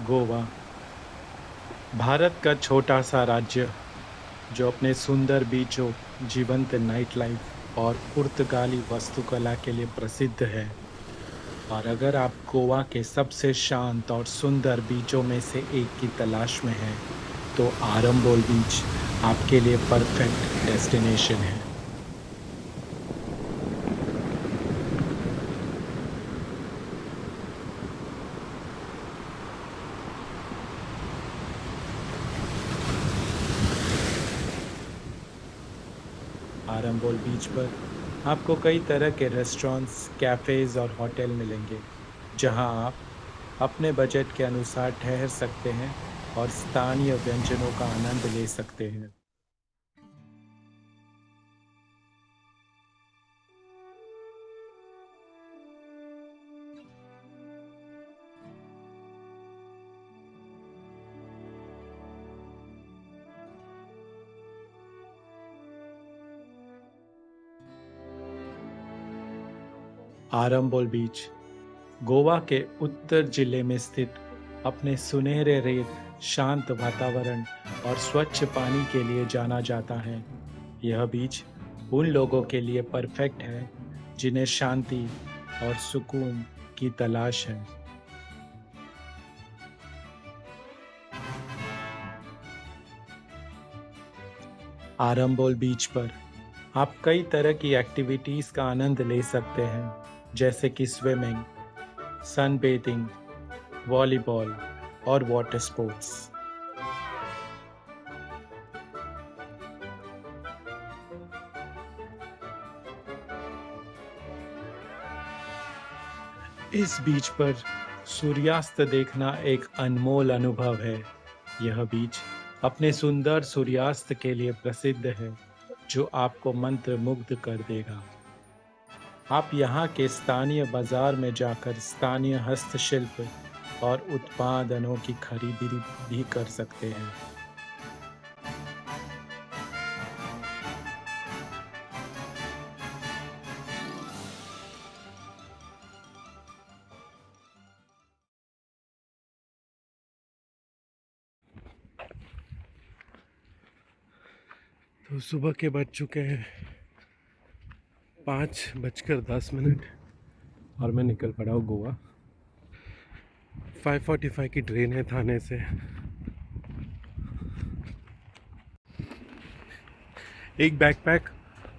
गोवा भारत का छोटा सा राज्य जो अपने सुंदर बीचों, जीवंत नाइट लाइफ और पुर्तगाली वास्तुकला के लिए प्रसिद्ध है। और अगर आप गोवा के सबसे शांत और सुंदर बीचों में से एक की तलाश में हैं, तो आरंबोल बीच आपके लिए परफेक्ट डेस्टिनेशन है। आरंबोल बीच पर आपको कई तरह के रेस्टोरेंट्स, कैफ़ेज़ और होटल मिलेंगे, जहां आप अपने बजट के अनुसार ठहर सकते हैं और स्थानीय व्यंजनों का आनंद ले सकते हैं। आरंबोल बीच गोवा के उत्तर जिले में स्थित अपने सुनहरे रेत, शांत वातावरण और स्वच्छ पानी के लिए जाना जाता है। यह बीच उन लोगों के लिए परफेक्ट है जिन्हें शांति और सुकून की तलाश है। आरंबोल बीच पर आप कई तरह की एक्टिविटीज़ का आनंद ले सकते हैं, जैसे कि स्विमिंग, सनबेथिंग, वॉलीबॉल और वाटर स्पोर्ट्स। इस बीच पर सूर्यास्त देखना एक अनमोल अनुभव है। यह बीच अपने सुंदर सूर्यास्त के लिए प्रसिद्ध है, जो आपको मंत्रमुग्ध कर देगा। आप यहाँ के स्थानीय बाजार में जाकर स्थानीय हस्तशिल्प और उत्पादनों की खरीदी भी कर सकते हैं। तो सुबह के बज चुके हैं 5:10 और मैं निकल पड़ा हूँ गोवा। 5:45 की ट्रेन है थाने से। एक बैकपैक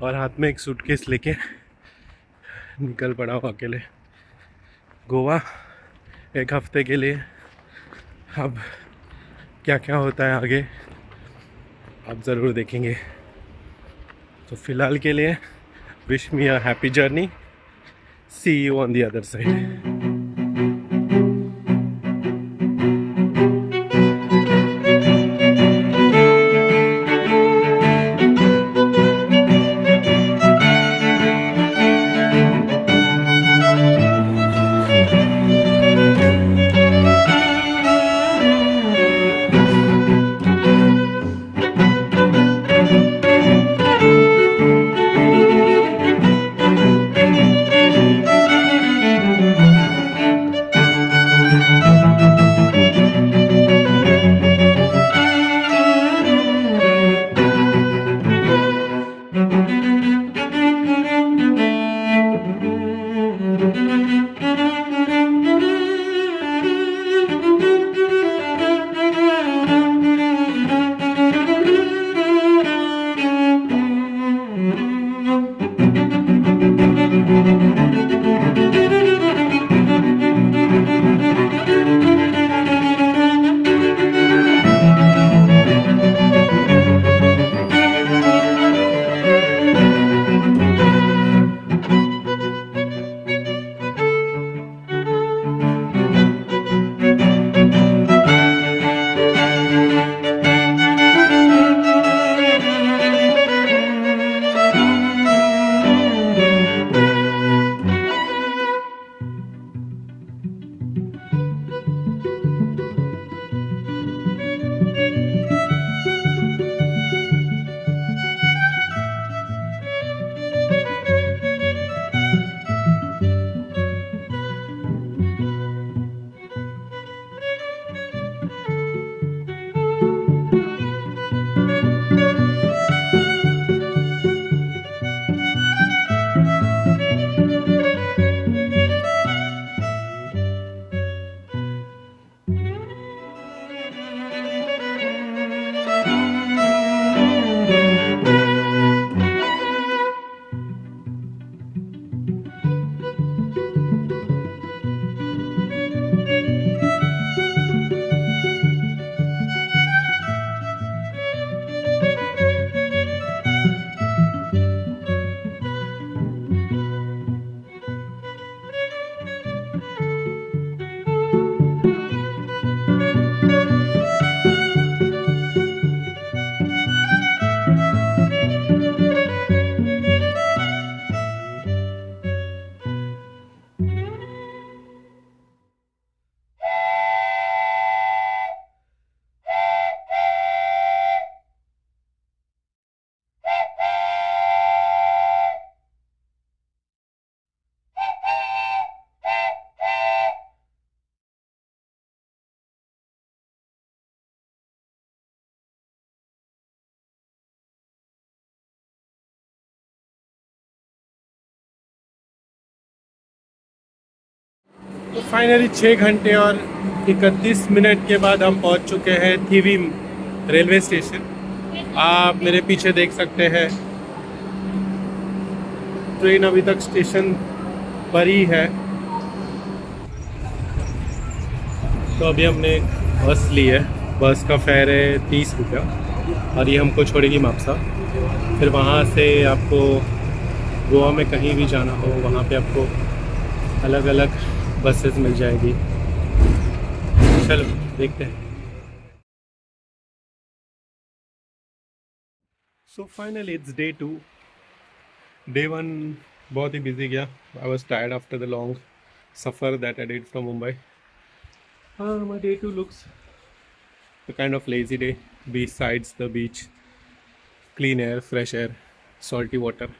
और हाथ में एक सूटकेस लेके निकल पड़ा हूँ अकेले गोवा एक हफ्ते के लिए। अब क्या क्या होता है आगे आप ज़रूर देखेंगे। तो फिलहाल के लिए wish me a happy journey. See you on the other side. Finally 6 घंटे और 31 मिनट के बाद हम पहुंच चुके हैं थीवीम रेलवे स्टेशन। आप मेरे पीछे देख सकते हैं ट्रेन अभी तक स्टेशन पर ही है। तो अभी हमने एक बस ली है, बस का फेयर है 30 रुपया और ये हमको छोड़ेगी मापसा। फिर वहाँ से आपको गोवा में कहीं भी जाना हो वहाँ पे आपको अलग अलग बसेस मिल जाएगी। चलो देखते हैं। So finally it's day 2। Day 1 बहुत ही बिजी गया। I was tired after the long suffer that I did from Mumbai. My day 2 looks a kind of lazy day. Besides the beach, clean air, fresh air, salty water,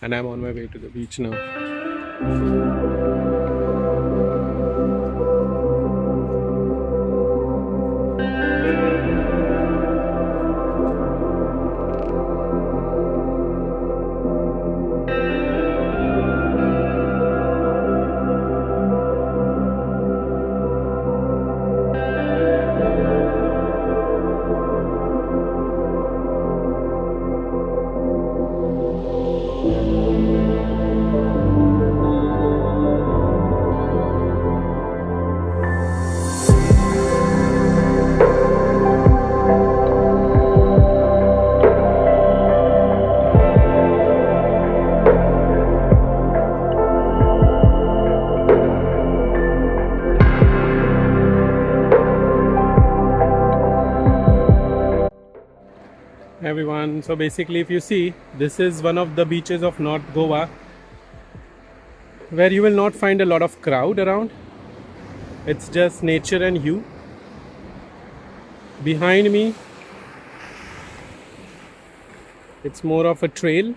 and I'm on my way to the beach now. Everyone, so basically if you see, this is one of the beaches of North Goa where you will not find a lot of crowd around. It's just nature and you. Behind me it's more of a trail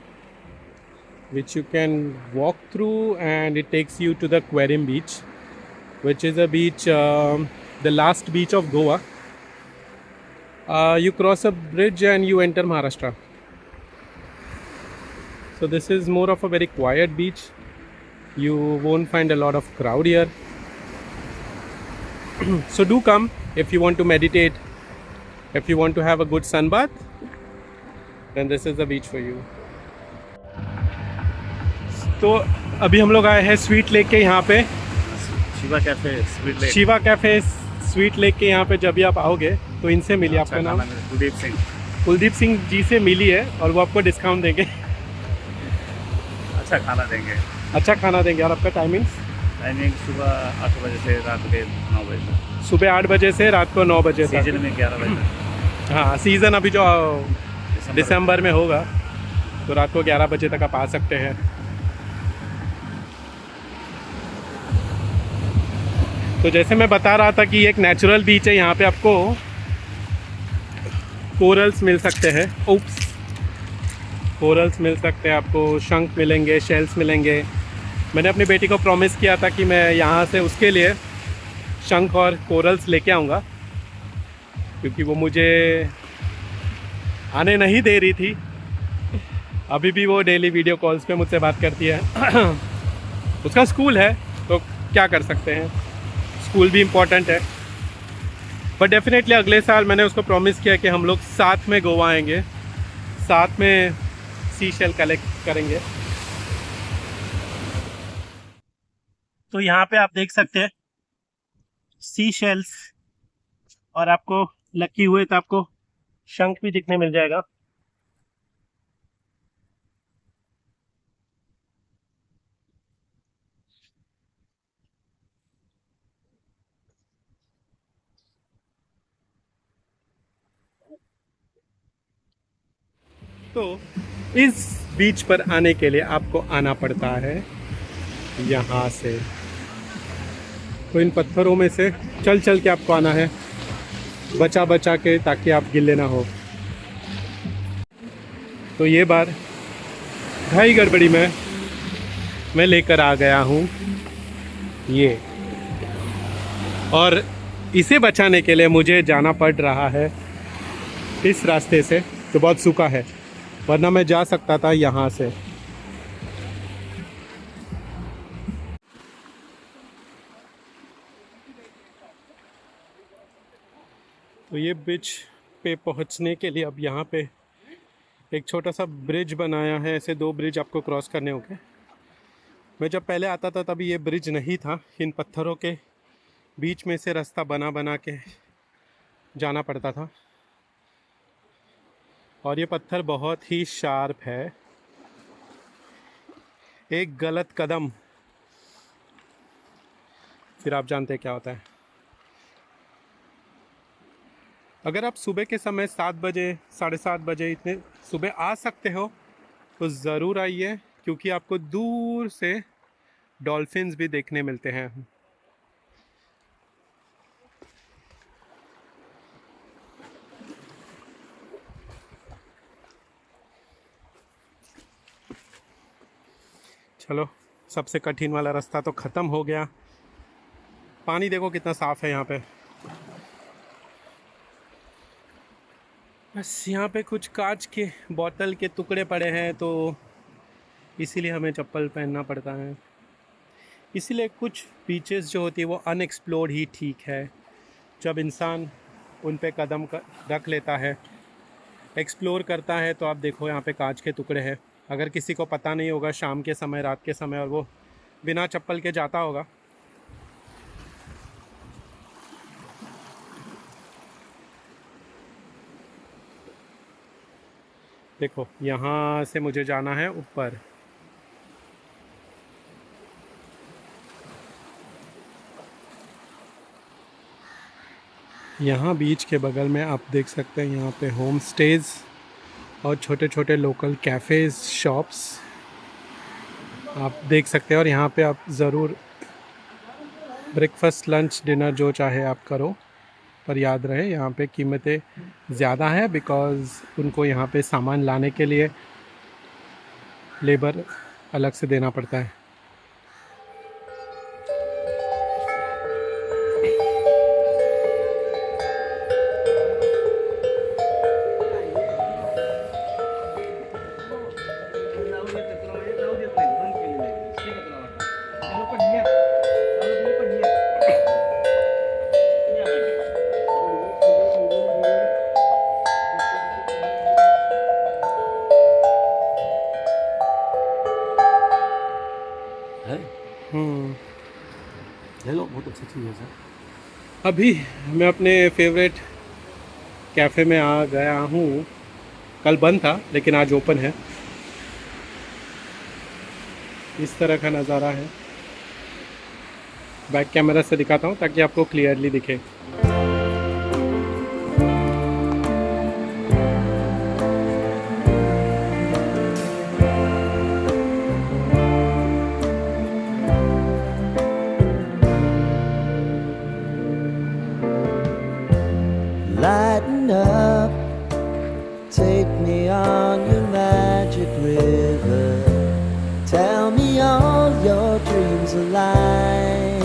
which you can walk through, and it takes you to the Quarim beach, which is a beach, the last beach of Goa. You cross a bridge and you enter Maharashtra. So this is more of a very quiet beach. You won't find a lot of crowd here. So do come if you want to meditate, if you want to have a good sun bath, then this is the beach for you. तो अभी हम लोग आए हैं sweet lake के यहाँ पे, Shiva cafe sweet lake. Shiva cafe sweet lake के यहाँ पे जब भी आप आओगे तो इनसे मिलिए। अच्छा, आपका नाम? कुलदीप सिंह जी से मिली है और वो आपको डिस्काउंट देंगे। अच्छा खाना देंगे। अच्छा खाना देंगे। और आपका टाइमिंग? टाइमिंग सुबह 8 बजे से रात के 9 बजे तक। सुबह 8 बजे से रात को 9 बजे तक। सीजन में 11 बजे तक। हाँ, सीज़न अभी जो दिसंबर में होगा तो रात को 11 बजे तक आप आ सकते हैं। तो जैसे मैं बता रहा था कि एक नेचुरल बीच है, यहाँ पे आपको कोरल्स मिल सकते हैं। ओप्स, कोरल्स मिल सकते हैं आपको, शंख मिलेंगे, शेल्स मिलेंगे। मैंने अपनी बेटी को प्रॉमिस किया था कि मैं यहाँ से उसके लिए शंख और कोरल्स लेके आऊँगा, क्योंकि वो मुझे आने नहीं दे रही थी। अभी भी वो डेली वीडियो कॉल्स पे मुझसे बात करती है। उसका स्कूल है तो क्या कर सकते हैं, स्कूल भी इम्पोर्टेंट है। बट डेफिनेटली अगले साल मैंने उसको प्रॉमिस किया कि हम लोग साथ में गोवा आएंगे, साथ में सी शेल कलेक्ट करेंगे। तो यहाँ पे आप देख सकते हैं सी शेल्स, और आपको लकी हुए तो आपको शंख भी दिखने मिल जाएगा। तो इस बीच पर आने के लिए आपको आना पड़ता है यहाँ से। तो इन पत्थरों में से चल चल के आपको आना है, बचा बचा के, ताकि आप गिले ना हो। तो ये बार घाई गड़बड़ी में मैं लेकर आ गया हूँ ये, और इसे बचाने के लिए मुझे जाना पड़ रहा है इस रास्ते से जो बहुत सूखा है, वरना मैं जा सकता था यहाँ से। तो ये बीच पे पहुंचने के लिए अब यहाँ पे एक छोटा सा ब्रिज बनाया है, ऐसे 2 ब्रिज आपको क्रॉस करने होंगे। मैं जब पहले आता था तभी ये ब्रिज नहीं था, इन पत्थरों के बीच में से रास्ता बना बना के जाना पड़ता था, और ये पत्थर बहुत ही शार्प है। एक गलत कदम, फिर आप जानते हैं क्या होता है। अगर आप सुबह के समय 7 बजे 7:30 बजे इतने सुबह आ सकते हो तो ज़रूर आइए, क्योंकि आपको दूर से डॉल्फिन्स भी देखने मिलते हैं। चलो, सबसे कठिन वाला रास्ता तो ख़त्म हो गया। पानी देखो कितना साफ़ है यहाँ पे। बस यहाँ पे कुछ कांच के बोतल के टुकड़े पड़े हैं, तो इसीलिए हमें चप्पल पहनना पड़ता है। इसीलिए कुछ बीचेस जो होती है वो अनएक्सप्लोर्ड ही ठीक है। जब इंसान उन पे कदम रख लेता है, एक्सप्लोर करता है, तो आप देखो यहाँ पे कांच के टुकड़े हैं। अगर किसी को पता नहीं होगा शाम के समय, रात के समय, और वो बिना चप्पल के जाता होगा, देखो यहाँ से मुझे जाना है ऊपर। यहाँ बीच के बगल में आप देख सकते हैं, यहाँ पे होम स्टेज और छोटे छोटे लोकल कैफ़ेज़, शॉप्स आप देख सकते हैं। और यहाँ पे आप ज़रूर ब्रेकफास्ट, लंच, डिनर जो चाहे आप करो, पर याद रहे यहाँ पे कीमतें ज़्यादा है, बिकॉज़ उनको यहाँ पे सामान लाने के लिए लेबर अलग से देना पड़ता है। हेलो, बहुत अच्छा चीज़ है सर। अभी मैं अपने फेवरेट कैफ़े में आ गया हूँ। कल बंद था लेकिन आज ओपन है। इस तरह का नज़ारा है। बैक कैमरा से दिखाता हूँ ताकि आपको क्लियरली दिखे। Lighten up, take me on your magic river. Tell me all your dreams align.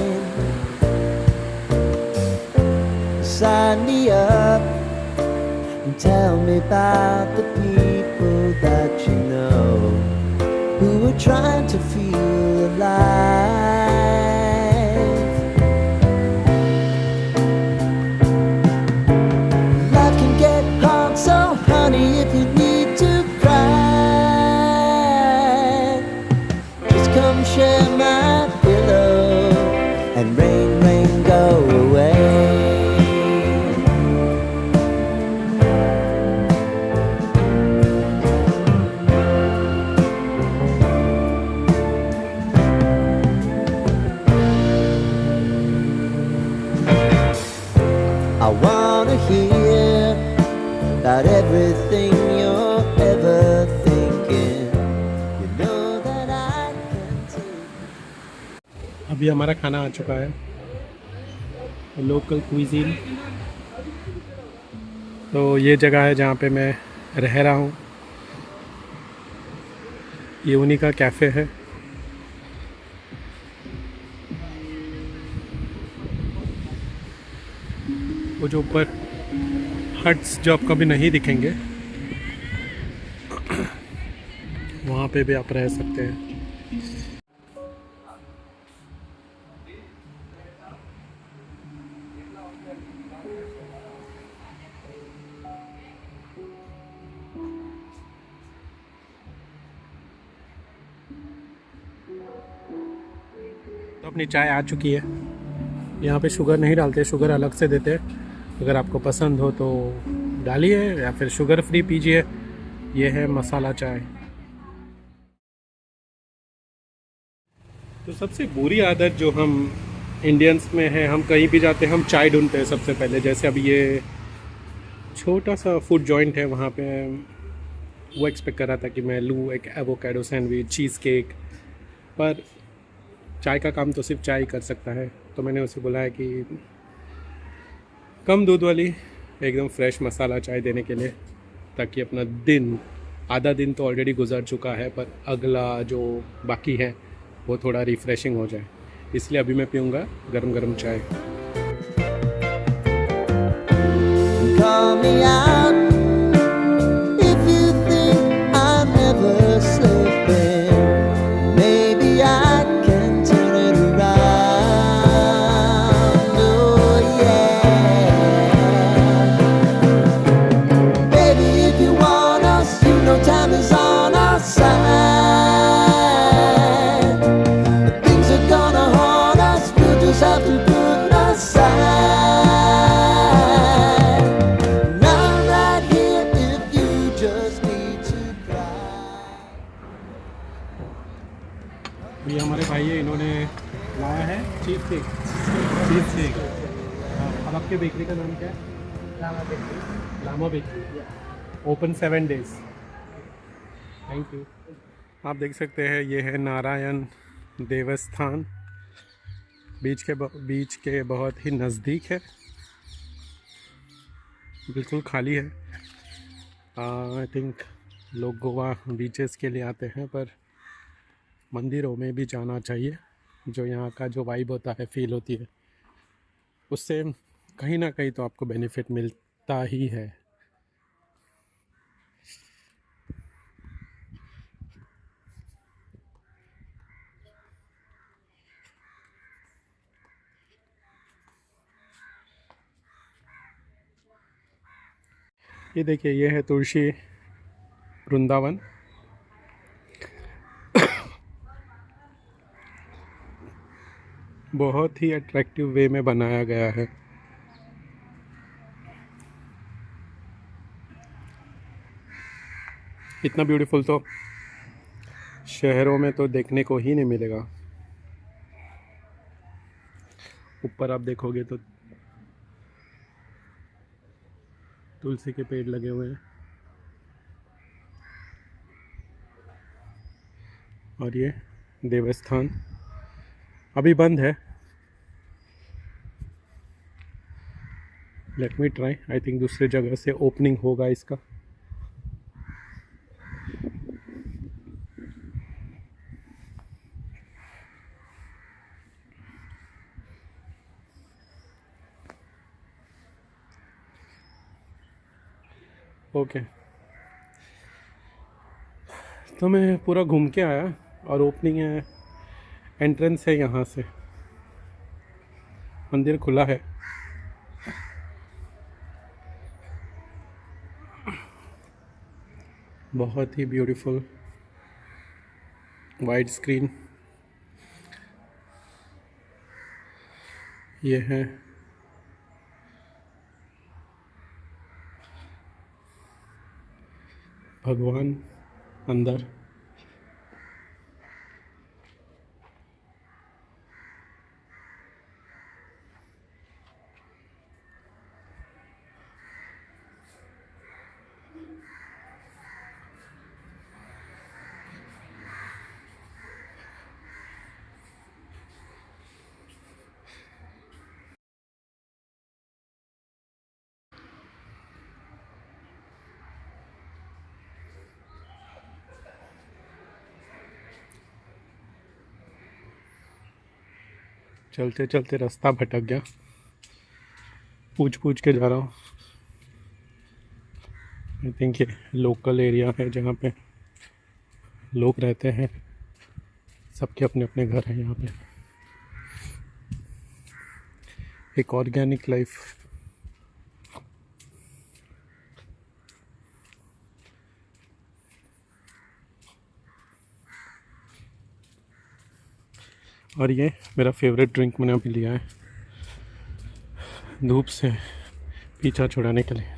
Sign me up and tell me about the people that you know who are trying to feel alive. Life can get hard, so honey, if you need to cry, just come share my pillow and rain, rain, go away. I wanna hear about everything you're ever thinking. You know that I can take. अभी हमारा खाना आ चुका है, local cuisine. तो ये जगह है जहाँ पे मैं रह रहा हूँ। ये उन्हीं का कैफ़े है। वो जो ऊपर हट्स जो आपको भी नहीं दिखेंगे, वहाँ पे भी आप रह सकते हैं। अपनी चाय आ चुकी है। यहाँ पे शुगर नहीं डालते, शुगर अलग से देते हैं। अगर आपको पसंद हो तो डालिए या फिर शुगर फ्री पीजिए। ये है मसाला चाय। तो सबसे बुरी आदत जो हम इंडियंस में है, हम कहीं भी जाते हैं हम चाय ढूंढते हैं सबसे पहले। जैसे अभी ये छोटा सा फूड जॉइंट है, वहाँ पे वो एक्सपेक्ट कर रहा था कि मैं लूँ एक एवोकाडो सैंडविच, चीज़ केक, पर चाय का काम तो सिर्फ चाय ही कर सकता है। तो मैंने उसे बोला है कि कम दूध वाली एकदम फ्रेश मसाला चाय देने के लिए, ताकि अपना दिन, आधा दिन तो ऑलरेडी गुजर चुका है, पर अगला जो बाकी है वो थोड़ा रिफ़्रेशिंग हो जाए। इसलिए अभी मैं पीऊँगा गरम गरम चाय। Call me out if you think I'm never slipping. Maybe I can turn it around. Oh yeah. Baby, if you want us, you know time is on our side. But things are gonna haunt us. We'll just have to put aside. ये हमारे भाई है, इन्होंने लाया है cheese cake. Cheese cake. हाँ, अब आपके बेकरी का नाम क्या है? Lama bakery. Open 7 days। Thank you. आप देख सकते हैं ये है नारायण देवस्थान। बीच के बहुत ही नज़दीक है, बिल्कुल खाली है। आई थिंक लोग गोवा बीचेस के लिए आते हैं, पर मंदिरों में भी जाना चाहिए। जो यहाँ का जो वाइब होता है, फील होती है, उससे कहीं ना कहीं तो आपको बेनिफिट मिलता ही है। ये देखिए, ये है तुलसी वृंदावन। बहुत ही अट्रैक्टिव वे में बनाया गया है। इतना ब्यूटीफुल तो शहरों में तो देखने को ही नहीं मिलेगा। ऊपर आप देखोगे तो तुलसी के पेड़ लगे हुए हैं, और ये देवस्थान अभी बंद है। Let me try, I think दूसरे जगह से ओपनिंग होगा इसका। ओके, तो मैं पूरा घूम के आया, और ओपनिंग है, एंट्रेंस है यहाँ से। मंदिर खुला है। बहुत ही ब्यूटीफुल वाइड स्क्रीन। ये है भगवान अंदर। चलते चलते रास्ता भटक गया, पूछ पूछ के जा रहा हूँ। आई थिंक ये लोकल एरिया है जहाँ पे लोग रहते हैं, सबके अपने अपने घर हैं यहाँ पे। एक ऑर्गेनिक लाइफ। और ये मेरा फेवरेट ड्रिंक मैंने अभी लिया है धूप से पीछा छुड़ाने के लिए।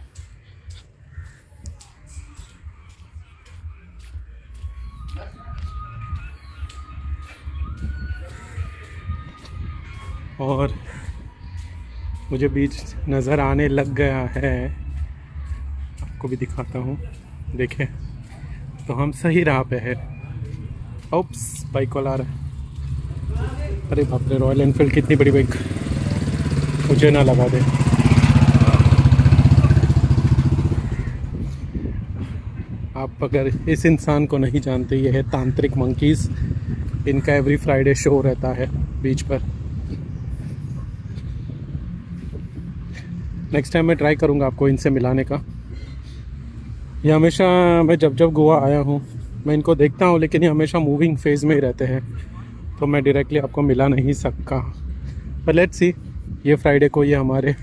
और मुझे बीच नज़र आने लग गया है, आपको भी दिखाता हूँ। देखें तो हम सही राह पे है। ओप्स, बाइक वाला आ रहा है। अरे बाप रे, रॉयल एनफील्ड कितनी बड़ी बाइक, मुझे ना लगा दे। आप अगर इस इंसान को नहीं जानते, ये है तांत्रिक मंकीज़। इनका एवरी फ्राइडे शो रहता है बीच पर। नेक्स्ट टाइम मैं ट्राई करूँगा आपको इनसे मिलाने का। ये हमेशा, मैं जब जब गोवा आया हूँ मैं इनको देखता हूँ, लेकिन ये हमेशा मूविंग फेज़ में ही रहते हैं, तो मैं डायरेक्टली आपको मिला नहीं सका। पर लेट्स सी, ये फ्राइडे को ये हमारे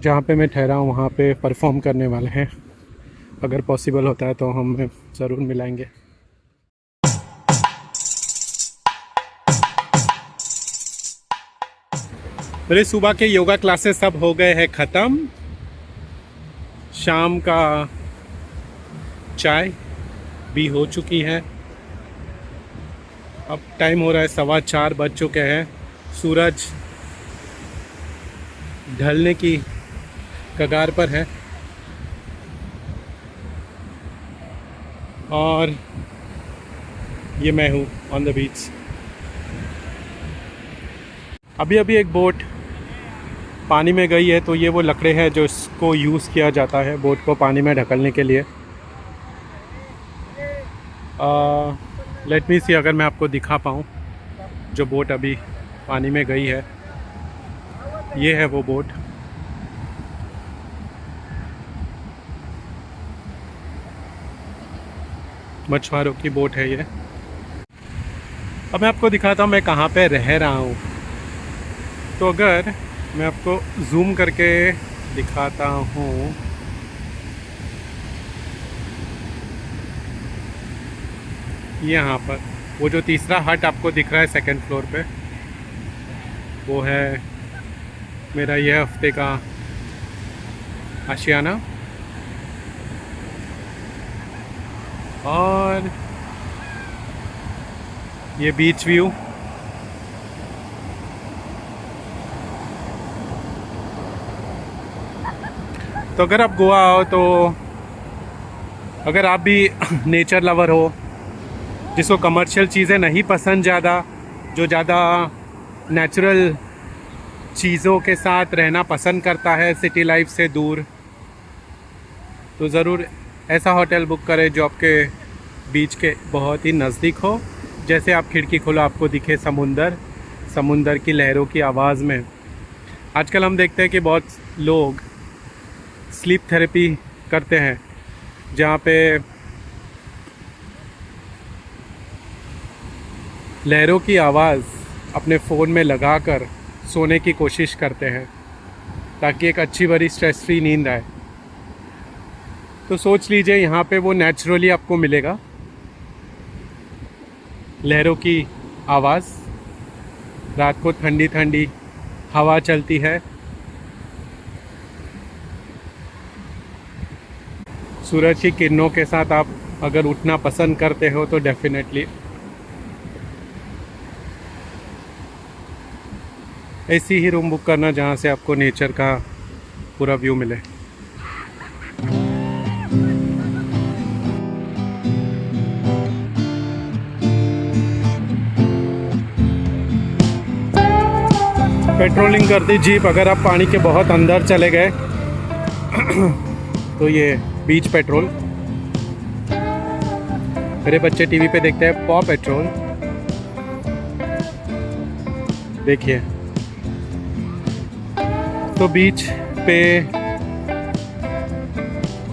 जहाँ पे मैं ठहरा हूँ वहाँ पे परफॉर्म करने वाले हैं। अगर पॉसिबल होता है तो हम ज़रूर मिलाएंगे। मेरे सुबह के योगा क्लासेस सब हो गए हैं ख़त्म। शाम का चाय भी हो चुकी है। अब टाइम हो रहा है 4:15 बज चुके हैं। सूरज ढलने की कगार पर है और ये मैं हूँ ऑन द बीच। अभी अभी एक बोट पानी में गई है, तो ये वो लकड़े हैं जो इसको यूज़ किया जाता है बोट को पानी में ढकलने के लिए। लेट मी सी, अगर मैं आपको दिखा पाऊँ जो बोट अभी पानी में गई है। ये है वो बोट। मछुआरों की बोट है ये। अब मैं आपको दिखाता हूँ मैं कहाँ पे रह रहा हूँ। तो अगर मैं आपको जूम करके दिखाता हूँ, यहाँ पर वो जो तीसरा हट आपको दिख रहा है सेकंड फ्लोर पे, वो है मेरा यह हफ्ते का आशियाना। और ये बीच व्यू। तो अगर आप गोवा आओ, तो अगर आप भी नेचर लवर हो, जिसको कमर्शियल चीज़ें नहीं पसंद ज़्यादा, जो ज़्यादा नेचुरल चीज़ों के साथ रहना पसंद करता है सिटी लाइफ से दूर, तो ज़रूर ऐसा होटल बुक करें जो आपके बीच के बहुत ही नज़दीक हो। जैसे आप खिड़की खोलो, आपको दिखे समुंदर की लहरों की आवाज़ में। आजकल हम देखते हैं कि बहुत लोग स्लीप थेरेपी करते हैं, जहाँ पे लहरों की आवाज़ अपने फ़ोन में लगाकर सोने की कोशिश करते हैं, ताकि एक अच्छी भरी स्ट्रेस फ्री नींद आए। तो सोच लीजिए यहाँ पे वो नेचुरली आपको मिलेगा, लहरों की आवाज़, रात को ठंडी ठंडी हवा चलती है, सूरज की किरणों के साथ आप अगर उठना पसंद करते हो तो डेफिनेटली ऐसी ही रूम बुक करना जहाँ से आपको नेचर का पूरा व्यू मिले। पेट्रोलिंग करती जीप। अगर आप पानी के बहुत अंदर चले गए तो ये बीच पेट्रोल। मेरे बच्चे टीवी पे देखते हैं पॉ पेट्रोल। देखिए, तो बीच पे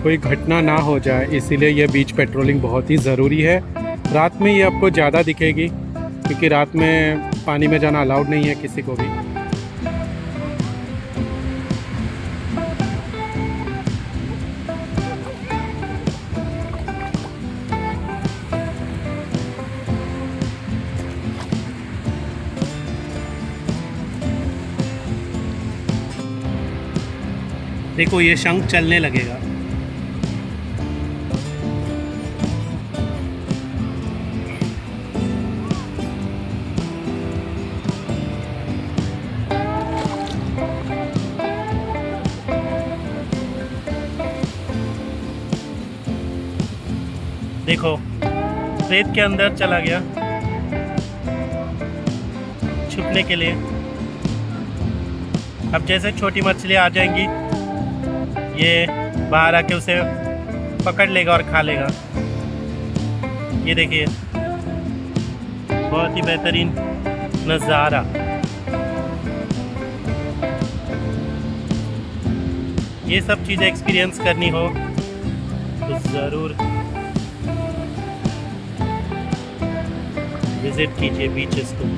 कोई घटना ना हो जाए, इसीलिए ये बीच पेट्रोलिंग बहुत ही ज़रूरी है। रात में ये आपको ज़्यादा दिखेगी, क्योंकि रात में पानी में जाना अलाउड नहीं है किसी को भी। देखो ये शंख चलने लगेगा। देखो रेत के अंदर चला गया छुपने के लिए। अब जैसे छोटी मछली आ जाएंगी ये बाहर आके उसे पकड़ लेगा और खा लेगा। ये देखिए बहुत ही बेहतरीन नज़ारा। ये सब चीज़ें एक्सपीरियंस करनी हो तो ज़रूर विजिट कीजिए बीचेस को।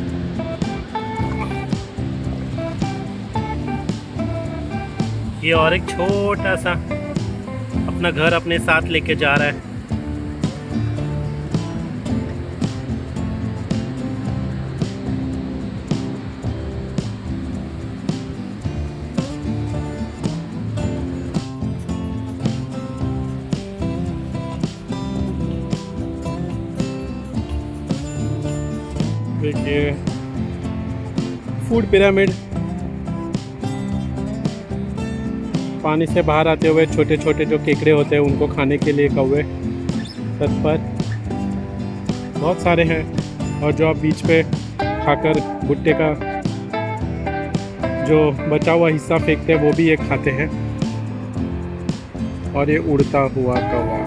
ये और एक छोटा सा अपना घर अपने साथ लेके जा रहा है। देखिए फूड पिरामिड, पानी से बाहर आते हुए छोटे छोटे जो केकड़े होते हैं उनको खाने के लिए कौवे तत्पर बहुत सारे हैं। और जो आप बीच पे खाकर भुट्टे का जो बचा हुआ हिस्सा फेंकते हैं वो भी ये खाते हैं। और ये उड़ता हुआ कौवा।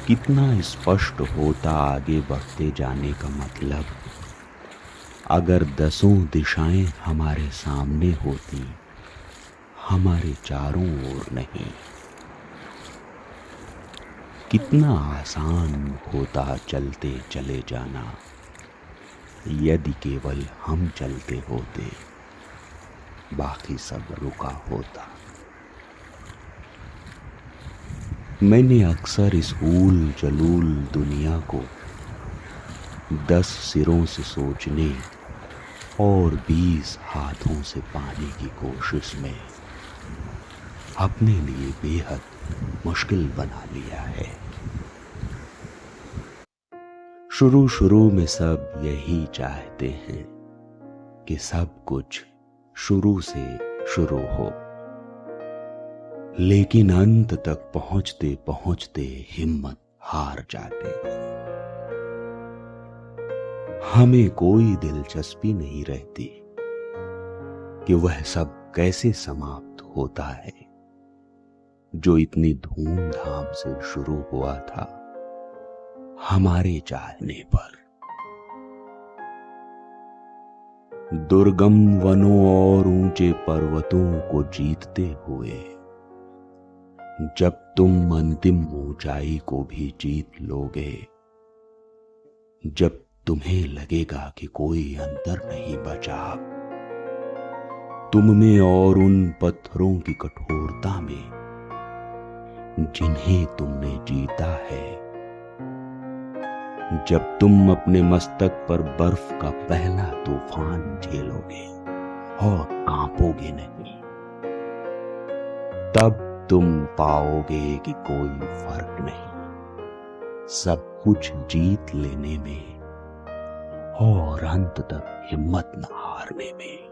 कितना स्पष्ट होता आगे बढ़ते जाने का मतलब। अगर दसों दिशाएं हमारे सामने होती, हमारे चारों ओर नहीं। कितना आसान होता चलते चले जाना, यदि केवल हम चलते होते, बाकी सब रुका होता। मैंने अक्सर इस ऊल जलूल दुनिया को 10 सिरों से सोचने और 20 हाथों से पाने की कोशिश में अपने लिए बेहद मुश्किल बना लिया है। शुरू में सब यही चाहते हैं कि सब कुछ शुरू से शुरू हो, लेकिन अंत तक पहुंचते पहुंचते हिम्मत हार जाते। हमें कोई दिलचस्पी नहीं रहती कि वह सब कैसे समाप्त होता है जो इतनी धूमधाम से शुरू हुआ था हमारे चाहने पर। दुर्गम वनों और ऊंचे पर्वतों को जीतते हुए जब तुम अंतिम ऊंचाई को भी जीत लोगे, जब तुम्हें लगेगा कि कोई अंतर नहीं बचा तुम में और उन पत्थरों की कठोरता में जिन्हें तुमने जीता है, जब तुम अपने मस्तक पर बर्फ का पहला तूफान झेलोगे और कांपोगे नहीं, तब तुम पाओगे कि कोई फर्क नहीं सब कुछ जीत लेने में और अंत तक हिम्मत न हारने में।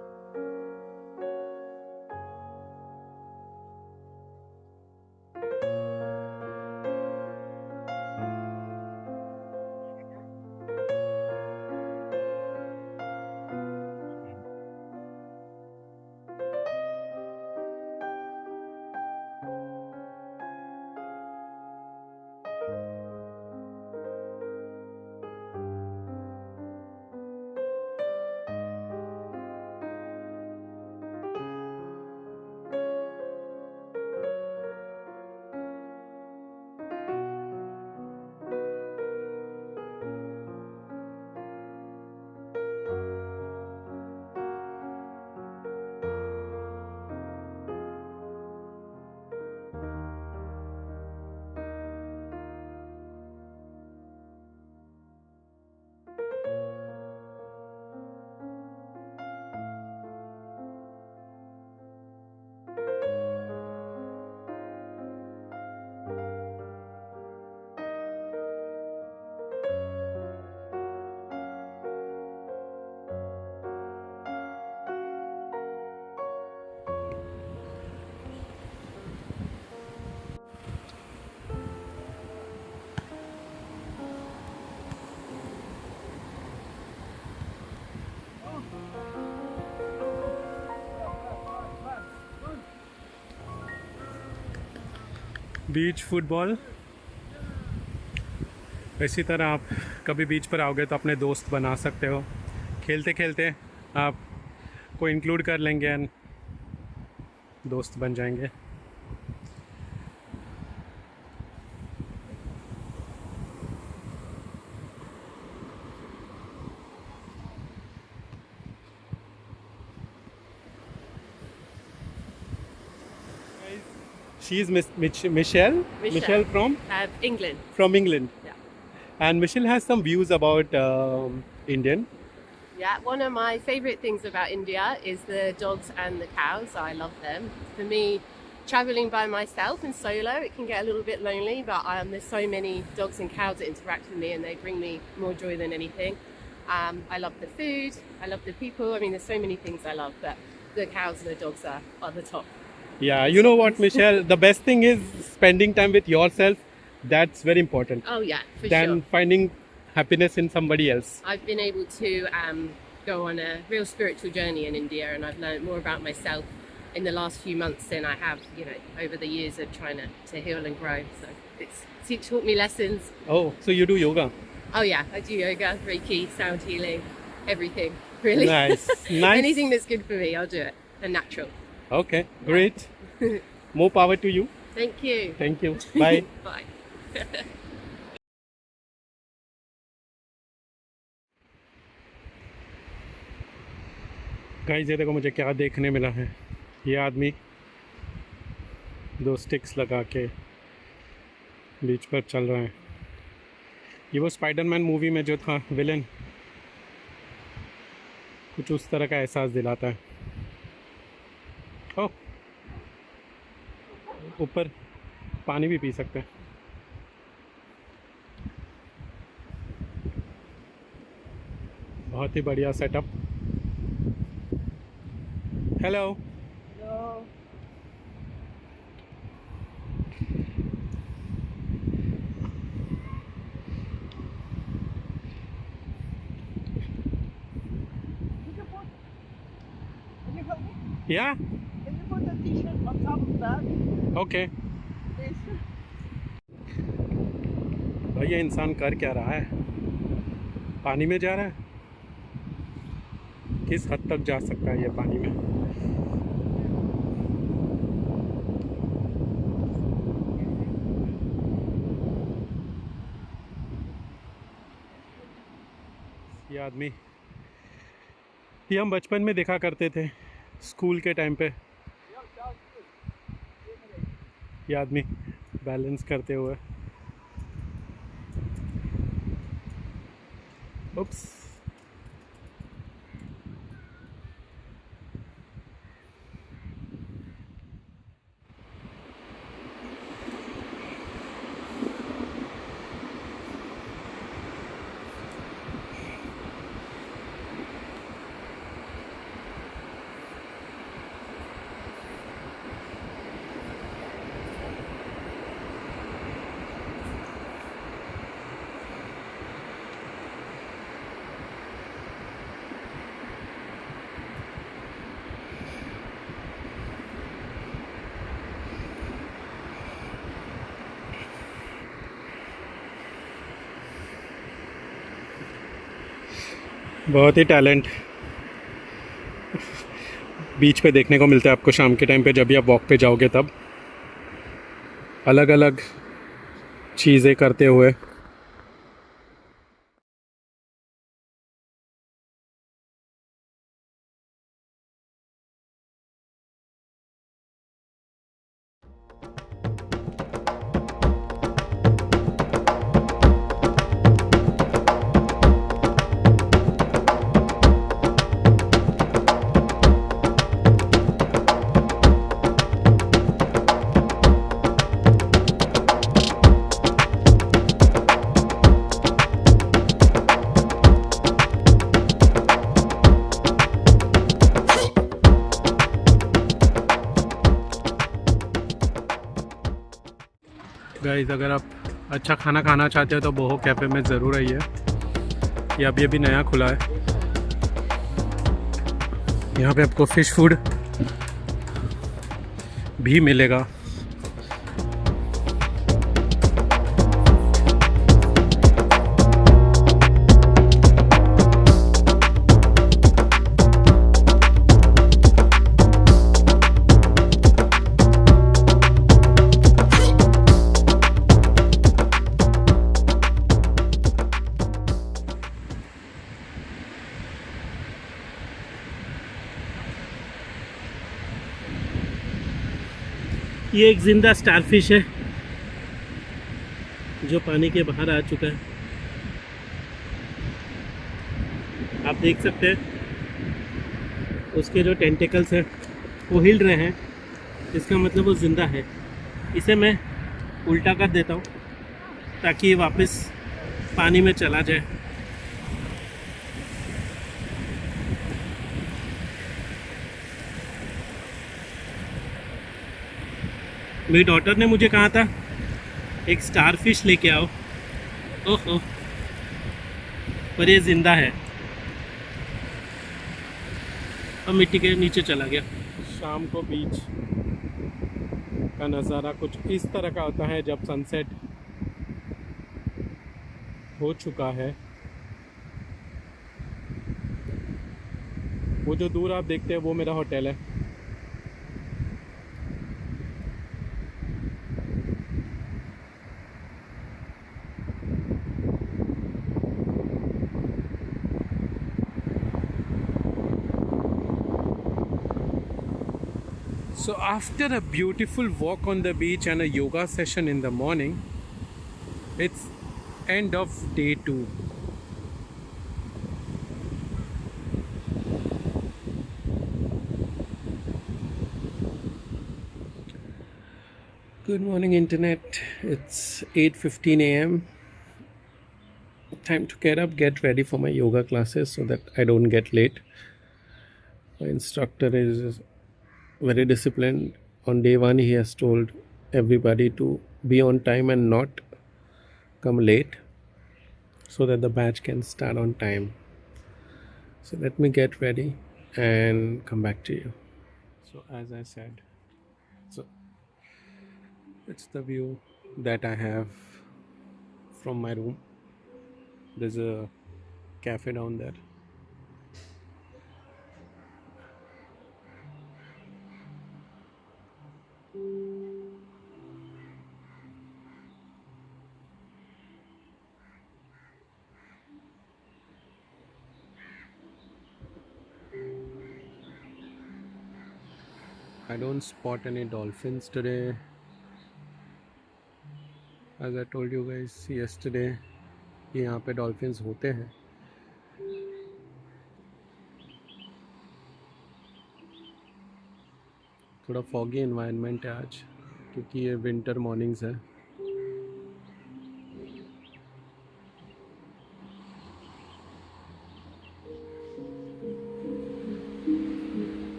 बीच फुटबॉल। इसी तरह आप कभी बीच पर आओगे तो अपने दोस्त बना सकते हो, खेलते खेलते आप को इंक्लूड कर लेंगे एंड दोस्त बन जाएंगे। She is Michelle. Michelle from England. England. Yeah. And Michelle has some views about Indian. Yeah, one of my favourite things about India is the dogs and the cows. I love them. For me, travelling by myself and solo, it can get a little bit lonely, but there's so many dogs and cows that interact with me and they bring me more joy than anything. I love the food, I love the people. I mean, there's so many things I love, but the cows and the dogs are the top. Yeah, you know what, Michelle? The best thing is spending time with yourself. That's very important. Oh yeah, for Than sure. finding happiness in somebody else. I've been able to go on a real spiritual journey in India, and I've learned more about myself in the last few months than I have, over the years of trying to heal and grow. So it's taught me lessons. Oh, so you do yoga? Oh yeah, I do yoga, Reiki, sound healing, everything, really. Nice. Nice. Anything that's good for me, I'll do it. And natural. Okay, great. More power to you. Thank you. Thank you. Bye. Bye. Guys, ये देखो मुझे क्या देखने मिला है। ये आदमी 2 sticks लगा के बीच पर चल रहा है। ये वो स्पाइडरमैन मूवी में जो था विलन, कुछ उस तरह का एहसास दिलाता है। ओह, ऊपर पानी भी पी सकते हैं। बहुत ही बढ़िया setup. Hello. Yeah. Can you put the t-shirt on top of that? Okay. Please. भाई, ये इंसान कर क्या रहा है? पानी में जा रहा है? किस हद तक जा सकता है ये पानी में? ये आदमी, ये हम बचपन में देखा करते थे स्कूल के टाइम पे। ये आदमी बैलेंस करते हुए। उप्स। बहुत ही टैलेंट बीच पे देखने को मिलता है आपको शाम के टाइम पे, जब भी आप वॉक पे जाओगे तब अलग अलग चीज़ें करते हुए। गाइस, अगर आप अच्छा खाना खाना चाहते हो तो बोहो कैफ़े में ज़रूर आइए। ये अभी नया खुला है। यहाँ पे आपको फ़िश फूड भी मिलेगा। ये एक जिंदा स्टारफिश है जो पानी के बाहर आ चुका है। आप देख सकते हैं उसके जो टेंटिकल्स हैं वो हिल रहे हैं, इसका मतलब वो ज़िंदा है। इसे मैं उल्टा कर देता हूँ ताकि ये वापस पानी में चला जाए। मेरी डॉटर ने मुझे कहा था एक स्टारफिश लेके आओ, ओहो, पर ये ज़िंदा है और मिट्टी के नीचे चला गया। शाम को बीच का नज़ारा कुछ इस तरह का होता है जब सनसेट हो चुका है। वो जो दूर आप देखते हैं वो मेरा होटल है। So after a beautiful walk on the beach and a yoga session in the morning, it's end of day 2. Good morning, internet. It's 8:15 a.m. Time to get up, get ready for my yoga classes so that I don't get late. My instructor is very disciplined. On day 1, he has told everybody to be on time and not come late so that the batch can start on time. So let me get ready and come back to you. So as I said, so it's the view that I have from my room. There's a cafe down there. I don't spot any dolphins today. As I told you guys yesterday, कि यहाँ पे dolphins होते हैं। थोड़ा foggy environment है आज क्योंकि ये विंटर मॉर्निंग्स है।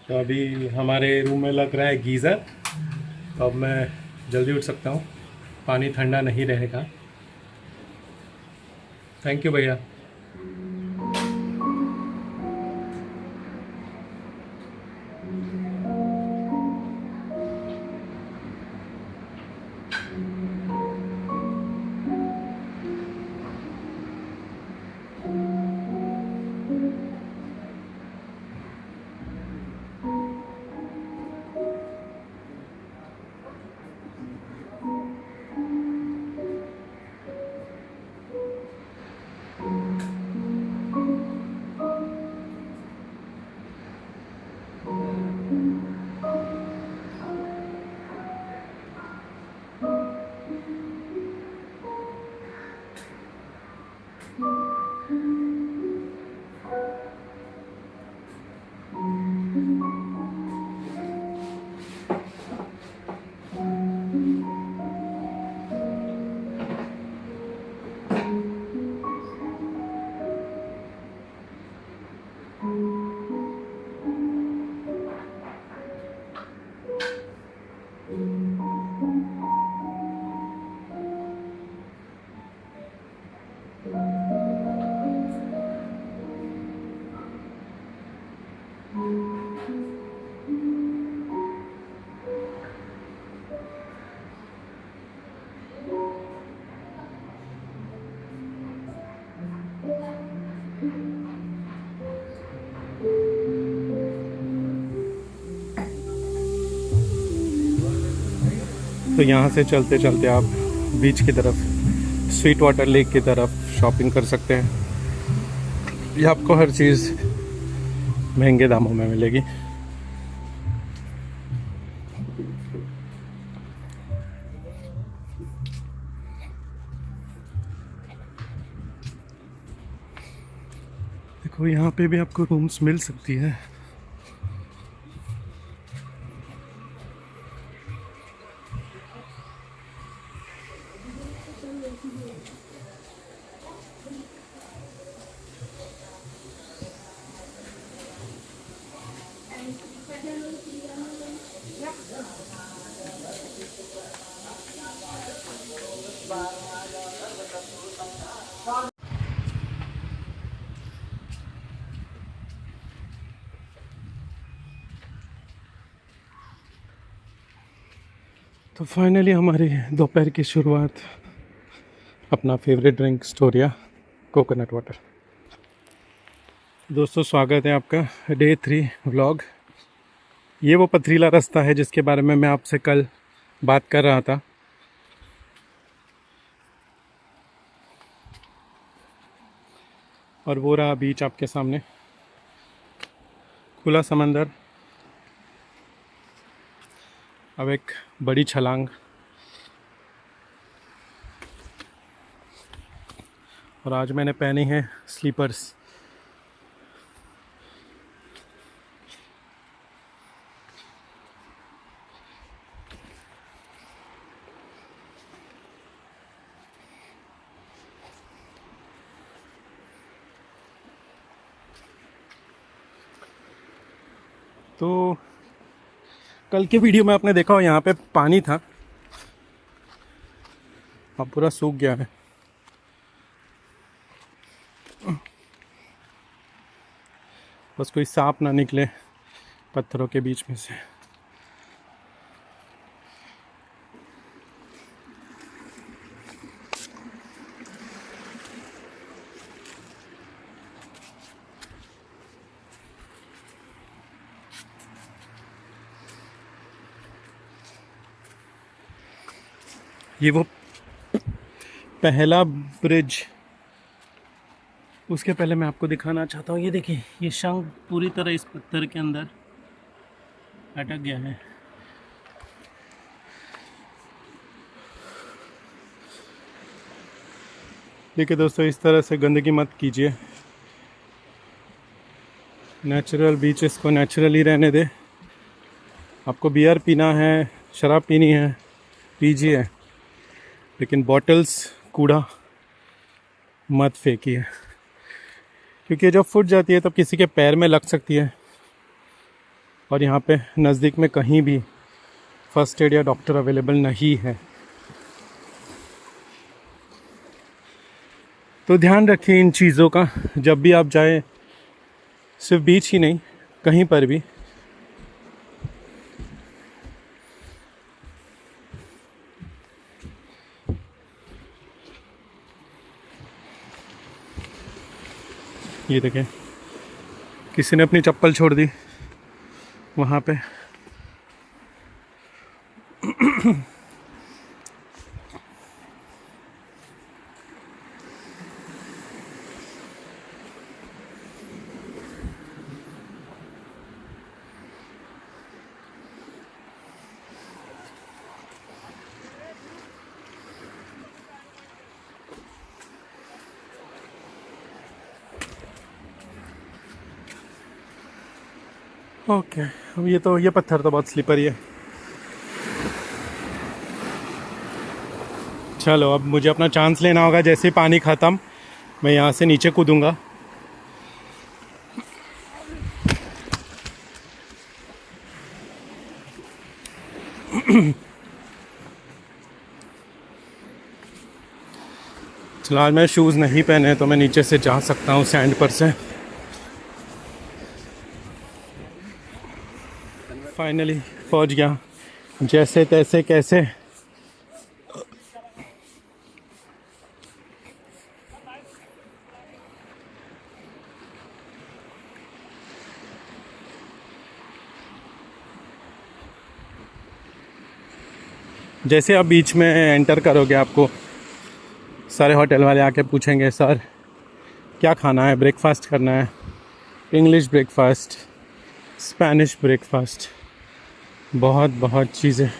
तो अभी हमारे रूम में लग रहा है गीज़र, तो अब मैं जल्दी उठ सकता हूँ, पानी ठंडा नहीं रहेगा। थैंक यू भैया। तो यहाँ से चलते चलते आप बीच की तरफ, स्वीट वाटर लेक की तरफ शॉपिंग कर सकते हैं। ये आपको हर चीज़ महंगे दामों में मिलेगी। देखो यहाँ पे भी आपको रूम्स मिल सकती है। तो फाइनली हमारी दोपहर की शुरुआत अपना फेवरेट ड्रिंक स्टोरिया कोकोनट वाटर। दोस्तों स्वागत है आपका डे 3 व्लॉग। ये वो पथरीला रास्ता है जिसके बारे में मैं आपसे कल बात कर रहा था। और वो रहा बीच आपके सामने, खुला समंदर। अब एक बड़ी छलांग, और आज मैंने पहनी है स्लीपर्स। तो कल के वीडियो में आपने देखा हो यहाँ पे पानी था, अब पूरा सूख गया है। बस कोई सांप ना निकले पत्थरों के बीच में से। ये वो पहला ब्रिज, उसके पहले मैं आपको दिखाना चाहता हूँ। ये देखिए, ये शंख पूरी तरह इस पत्थर के अंदर अटक गया है। देखिए दोस्तों, इस तरह से गंदगी मत कीजिए। नेचुरल बीचेस को नेचुरली रहने दे। आपको बियर पीना है, शराब पीनी है, पीजिए, लेकिन बॉटल्स, कूड़ा मत फेंकिए, क्योंकि जब फूट जाती है तब किसी के पैर में लग सकती है। और यहाँ पे नज़दीक में कहीं भी फर्स्ट एड या डॉक्टर अवेलेबल नहीं है। तो ध्यान रखिए इन चीज़ों का जब भी आप जाएं, सिर्फ बीच ही नहीं, कहीं पर भी। ये देखें, किसी ने अपनी चप्पल छोड़ दी वहाँ पे। ओके, अब ये पत्थर तो बहुत स्लिपरी है। चलो, अब मुझे अपना चांस लेना होगा। जैसे ही पानी ख़त्म, मैं यहाँ से नीचे कूदूँगा। चलो, आज मैं शूज़ नहीं पहने तो मैं नीचे से जा सकता हूँ सैंड पर से। फाइनली पहुंच गया जैसे तैसे कैसे। जैसे आप बीच में एंटर करोगे आपको सारे होटल वाले आके पूछेंगे सर क्या खाना है, ब्रेकफास्ट करना है, इंग्लिश ब्रेकफास्ट, स्पेनिश ब्रेकफास्ट, बहुत चीज़ें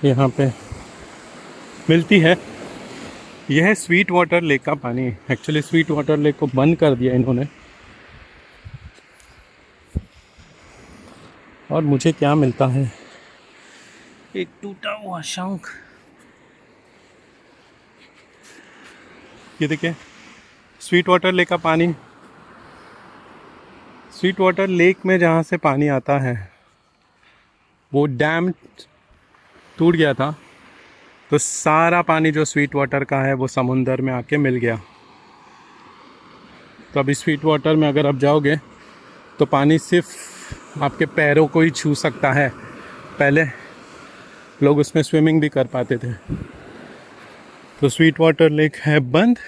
यहाँ पे मिलती है। यह है स्वीट वाटर लेक का पानी। एक्चुअली स्वीट वाटर लेक को बंद कर दिया इन्होंने, और मुझे क्या मिलता है, एक टूटा हुआ शंख। ये देखिए स्वीट वाटर लेक का पानी। स्वीट वाटर लेक में जहाँ से पानी आता है वो डैम टूट गया था, तो सारा पानी जो स्वीट वाटर का है वो समुंदर में आके मिल गया। तो अभी स्वीट वाटर में अगर आप जाओगे तो पानी सिर्फ आपके पैरों को ही छू सकता है। पहले लोग उसमें स्विमिंग भी कर पाते थे। तो स्वीट वाटर लेक है बंद।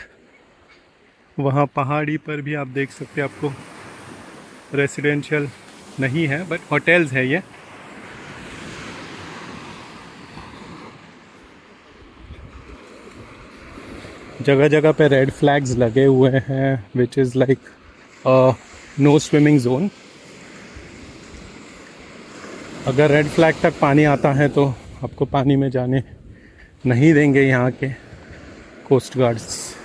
वहाँ पहाड़ी पर भी आप देख सकते हैं, आपको रेसिडेंशियल नहीं है बट होटल्स है ये। जगह जगह पे रेड फ्लैग्स लगे हुए हैं which is like no swimming zone. अगर रेड फ्लैग तक पानी आता है तो आपको पानी में जाने नहीं देंगे यहाँ के कोस्ट गार्ड्स।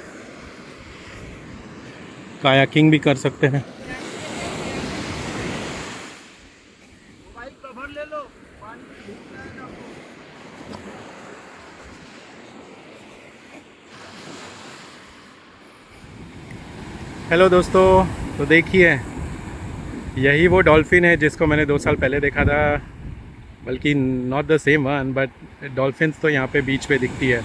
कायाकिंग भी कर सकते हैं। हेलो दोस्तों, तो देखिए यही वो डॉल्फिन है जिसको मैंने 2 साल पहले देखा था, बल्कि not the same one but dolphins तो यहाँ पे बीच पे दिखती है।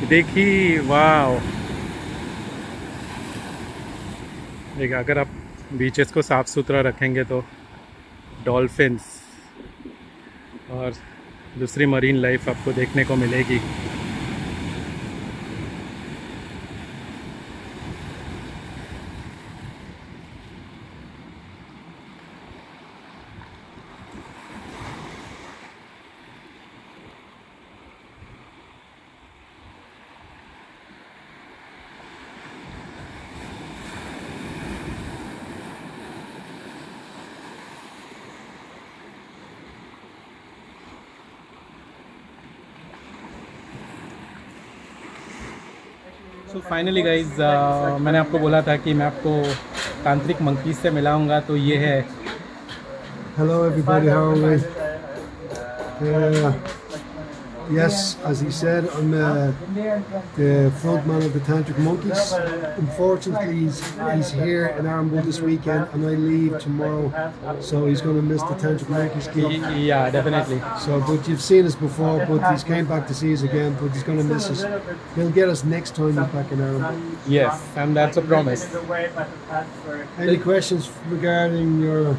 देखिए वाह, देखिए अगर आप बीचेस को साफ़ सुथरा रखेंगे तो डॉल्फिन्स और दूसरी मरीन लाइफ आपको देखने को मिलेगी। सो फाइनली गाइज, मैंने आपको बोला था कि मैं आपको तांत्रिक मंकीज से मिलाऊंगा, तो ये है। Hello everybody, how are we? Yes, as he said, I'm the frontman of the Tantric Monkeys. Unfortunately, he's here in Armbo this weekend and I leave tomorrow, so he's going to miss the Tantric Monkeys gig. Yeah, definitely. So, but you've seen us before, but he's came back to see us again, but he's going to miss us. He'll get us next time he's back in Armbo. Yes, and that's a promise. Any questions regarding your...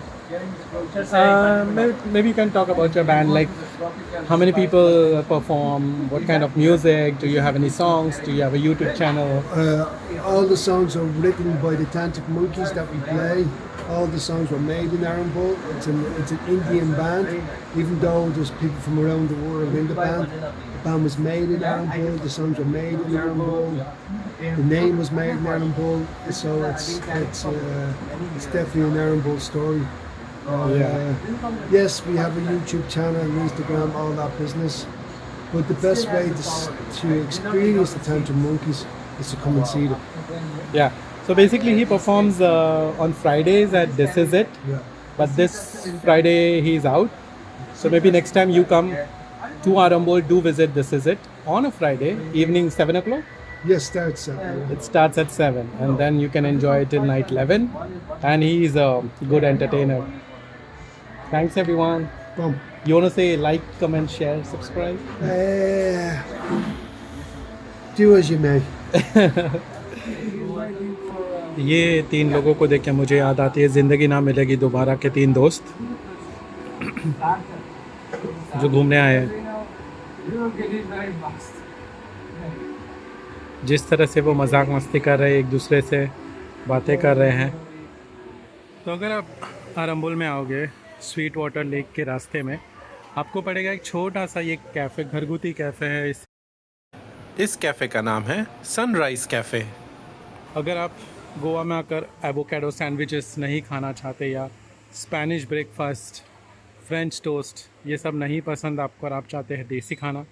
Maybe you can talk about your band, like how many people perform, what kind of music, do you have any songs, do you have a YouTube channel? All the songs are written by the Tantric Monkeys that we play. All the songs were made in Arunbul. It's an Indian band, even though there's people from around the world in the band. The band was made in Arunbul, the songs were made in Arunbul, the name was made in Arunbul, so it's definitely an Arunbul story. Yes, we have a YouTube channel and Instagram, all that business. But the best way to experience the Tantric Monkeys is to come and see them. Yeah. So basically, he performs on Fridays at This Is It. Yeah. But this Friday he's out. So maybe next time you come to Arambol, do visit This Is It on a Friday evening, 7 o'clock. Yes, starts at It starts at 7, and then you can enjoy it till night 11. And he is a good entertainer. Thanks everyone. Boom. You want to say like, comment, share, subscribe? Do as you may. ये 3 लोगों को देख के मुझे याद आती है ज़िंदगी ना मिलेगी दोबारा के 3 दोस्त जो घूमने आए हैं। जिस तरह से वो मजाक मस्ती कर रहे हैं, एक दूसरे से बातें कर रहे हैं। तो अगर आप आरंबुल में आओगे स्वीट वाटर लेक के रास्ते में, आपको पड़ेगा एक छोटा सा ये कैफ़े, घरगुती कैफ़े है। इस कैफ़े का नाम है सनराइज़ कैफ़े। अगर आप गोवा में आकर एवोकाडो सैंडविचेस नहीं खाना चाहते या स्पेनिश ब्रेकफास्ट, फ्रेंच टोस्ट ये सब नहीं पसंद आपको और आप चाहते हैं देसी खाना,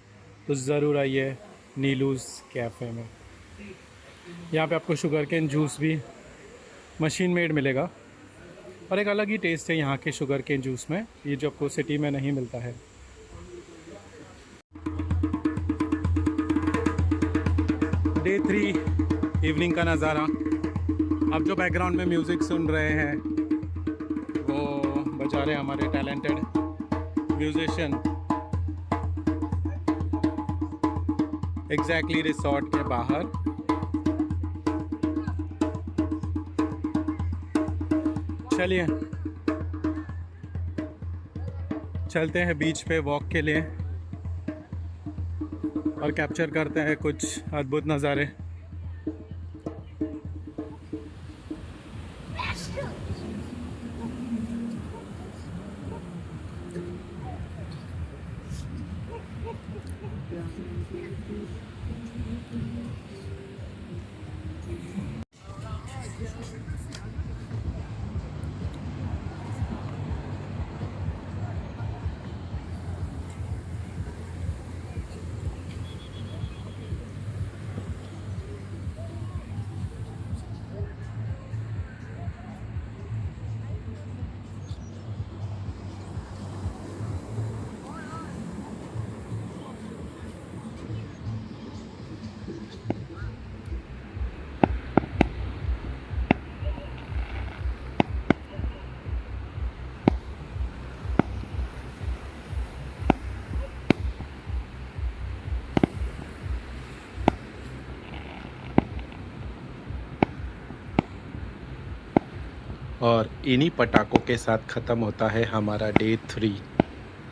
तो ज़रूर आइए नीलूज़ कैफ़े में। यहाँ पे आपको शुगर केन जूस भी मशीन मेड मिलेगा और एक अलग ही टेस्ट है यहाँ के शुगर केन जूस में, ये जो आपको सिटी में नहीं मिलता है। डे 3 इवनिंग का नज़ारा। आप जो बैकग्राउंड में म्यूज़िक सुन रहे हैं वो बजा रहे हैं हमारे टैलेंटेड म्यूजिशियन एग्जैक्टली रिसोर्ट के बाहर। चलिए चलते हैं बीच पे वॉक के लिए और कैप्चर करते हैं कुछ अद्भुत नज़ारे। और इन्हीं पटाखों के साथ ख़त्म होता है हमारा डे 3।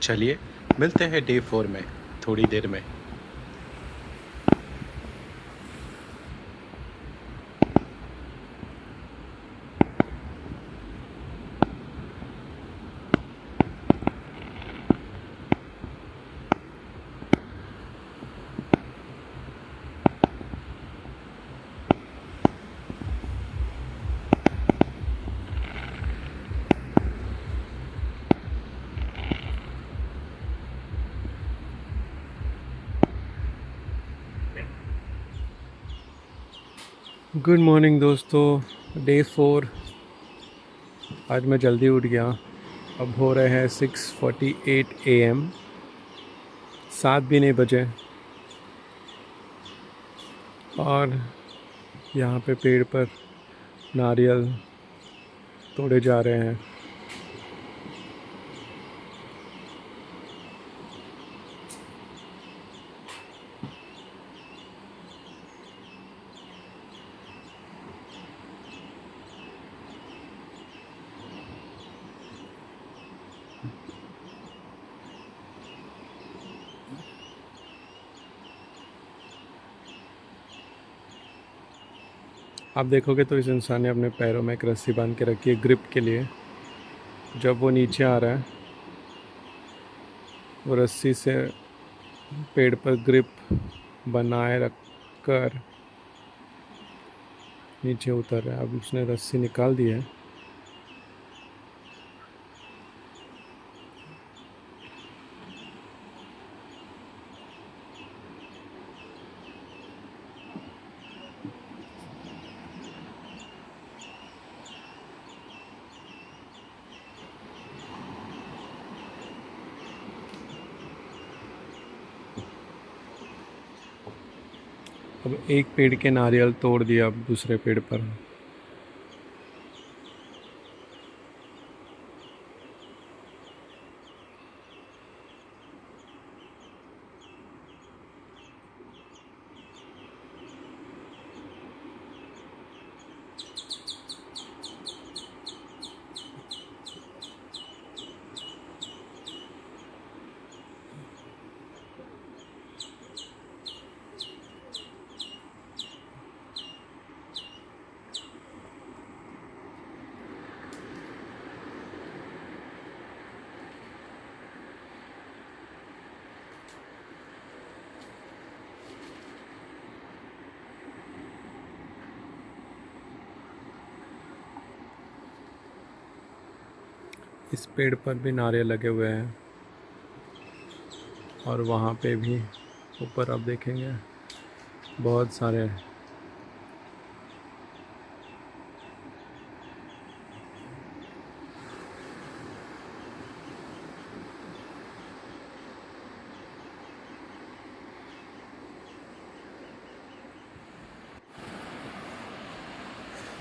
चलिए मिलते हैं डे 4 में थोड़ी देर में। गुड मॉर्निंग दोस्तों, डे 4। आज मैं जल्दी उठ गया। अब हो रहे हैं 6:48 AM, 7 भी नहीं बजे। और यहाँ पे पेड़ पर नारियल तोड़े जा रहे हैं। आप देखोगे तो इस इंसान ने अपने पैरों में एक रस्सी बांध के रखी है ग्रिप के लिए। जब वो नीचे आ रहा है वो रस्सी से पेड़ पर ग्रिप बनाए रख कर नीचे उतर रहा है। अब उसने रस्सी निकाल दी है। अब एक पेड़ के नारियल तोड़ दिया, अब दूसरे पेड़ पर। इस पेड़ पर भी नारियल लगे हुए हैं और वहाँ पे भी ऊपर आप देखेंगे बहुत सारे।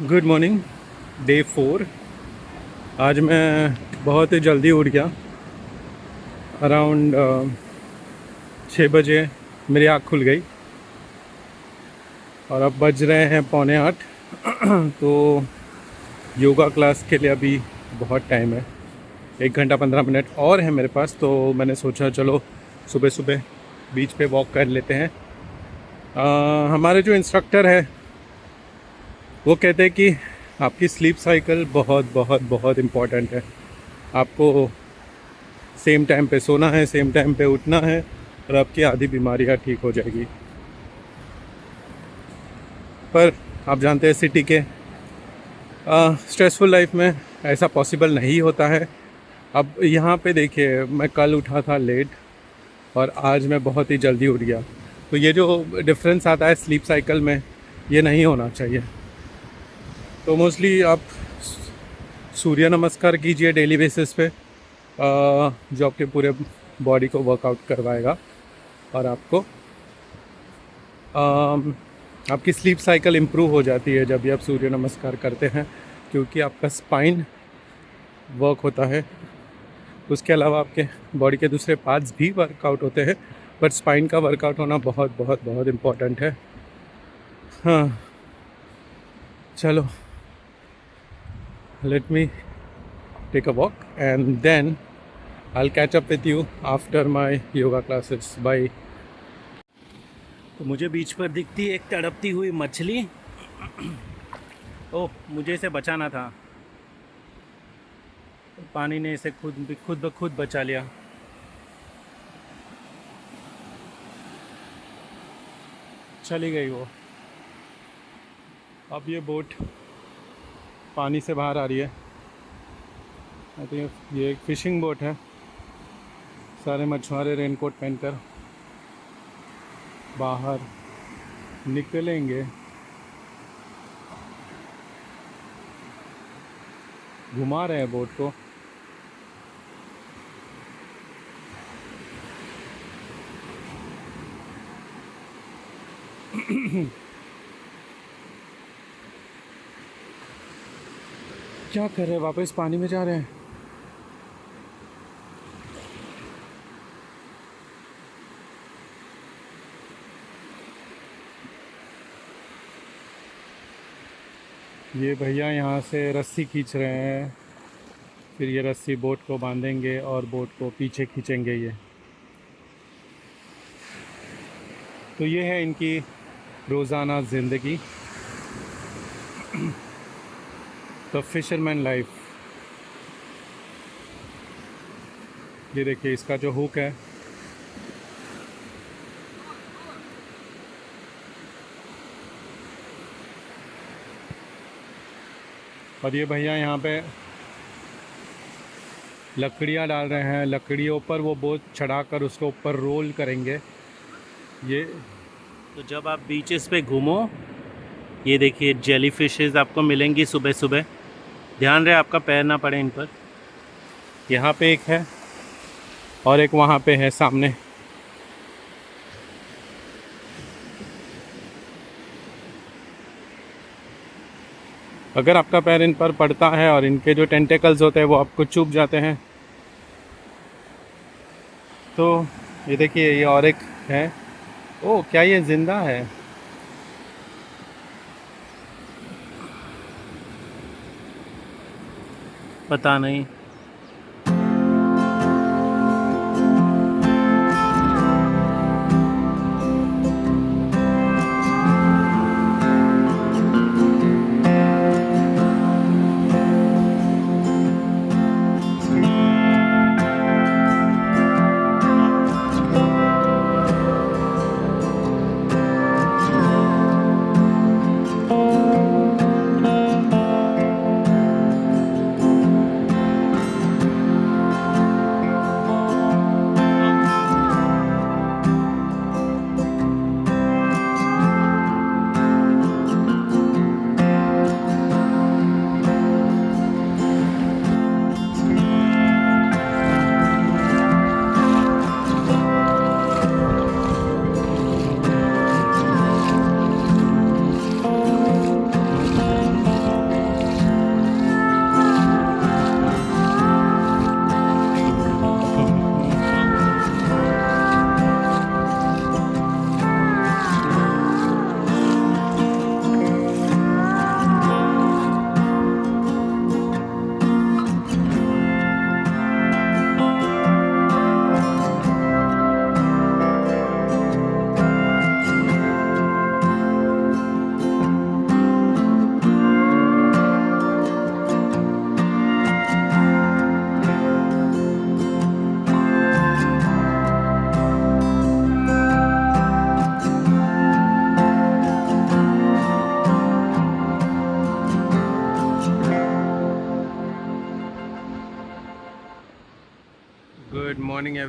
Good morning, day 4। आज मैं बहुत ही जल्दी उठ गया। अराउंड 6 बजे मेरी आँख खुल गई और अब बज रहे हैं 7:45। तो योगा क्लास के लिए अभी बहुत टाइम है, 1 घंटा 15 मिनट और है मेरे पास। तो मैंने सोचा चलो सुबह सुबह बीच पे वॉक कर लेते हैं। हमारे जो इंस्ट्रक्टर है वो कहते हैं कि आपकी स्लीप साइकिल बहुत बहुत बहुत इम्पॉर्टेंट है। आपको सेम टाइम पे सोना है, सेम टाइम पे उठना है और आपकी आधी बीमारियां ठीक हो जाएगी। पर आप जानते हैं सिटी के स्ट्रेसफुल लाइफ में ऐसा पॉसिबल नहीं होता है। अब यहाँ पे देखिए, मैं कल उठा था लेट और आज मैं बहुत ही जल्दी उठ गया। तो ये जो डिफरेंस आता है स्लीप साइकिल में, ये नहीं होना चाहिए। तो मोस्टली आप सूर्य नमस्कार कीजिए डेली बेसिस पे, जो आपके पूरे बॉडी को वर्कआउट करवाएगा और आपको आपकी स्लीप साइकिल इम्प्रूव हो जाती है जब भी आप सूर्य नमस्कार करते हैं, क्योंकि आपका स्पाइन वर्क होता है। उसके अलावा आपके बॉडी के दूसरे पार्ट्स भी वर्कआउट होते हैं, बट स्पाइन का वर्कआउट होना बहुत बहुत बहुत इम्पोर्टेंट है। हाँ, चलो, let me take a walk and then I'll catch up with you after my yoga classes. Bye. तो मुझे बीच पर दिखती एक तड़पती हुई मछली। ओह, मुझे इसे बचाना था। पानी ने इसे खुद ब खुद बचा लिया। चली गई वो। अब ये बोट पानी से बाहर आ रही है। आई थिंक ये एक फ़िशिंग बोट है। सारे मछुआरे रेनकोट पहनकर बाहर निकलेंगे। घुमा रहे हैं बोट को। क्या कर रहे हैं, वापस पानी में जा रहे हैं। ये भैया यहाँ से रस्सी खींच रहे हैं, फिर ये रस्सी बोट को बांधेंगे और बोट को पीछे खींचेंगे। ये तो ये है इनकी रोज़ाना ज़िंदगी, द फिशरमैन लाइफ। ये देखिए, इसका जो हुक है और ये भैया यहाँ पे लकड़ियाँ डाल रहे हैं। लकड़ियों पर वो बोट चढ़ाकर उसके ऊपर रोल करेंगे। ये तो जब आप बीचेस पे घूमो, ये देखिए जेली फिशेज़ आपको मिलेंगी सुबह सुबह। ध्यान रहे आपका पैर ना पड़े इन पर। यहाँ पे एक है और एक वहाँ पे है सामने। अगर आपका पैर इन पर पड़ता है और इनके जो टेंटेकल्स होते हैं वो आपको चुभ जाते हैं। तो ये देखिए, ये और एक है। ओह, क्या ये जिंदा है? पता नहीं।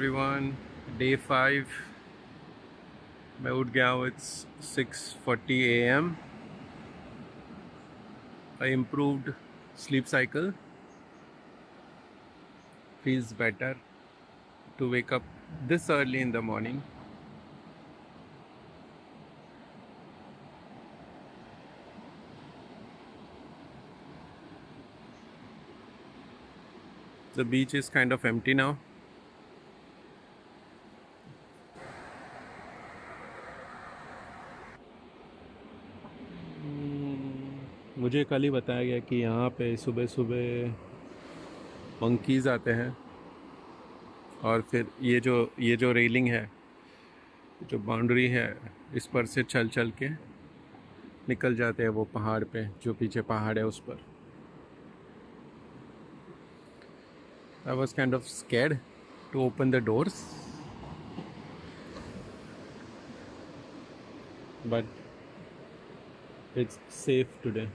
everyone. Day 5. मैं उठ गया हूँ. It's 6:40 a.m. I improved sleep cycle. Feels better to wake up this early in the morning. The beach is kind of empty now. मुझे कल ही बताया गया कि यहाँ पे सुबह सुबह मंकीज़ आते हैं और फिर ये जो रेलिंग है, जो बाउंड्री है, इस पर से चल चल के निकल जाते हैं वो पहाड़ पे, जो पीछे पहाड़ है उस पर. I was kind of scared to open the doors, but it's safe today.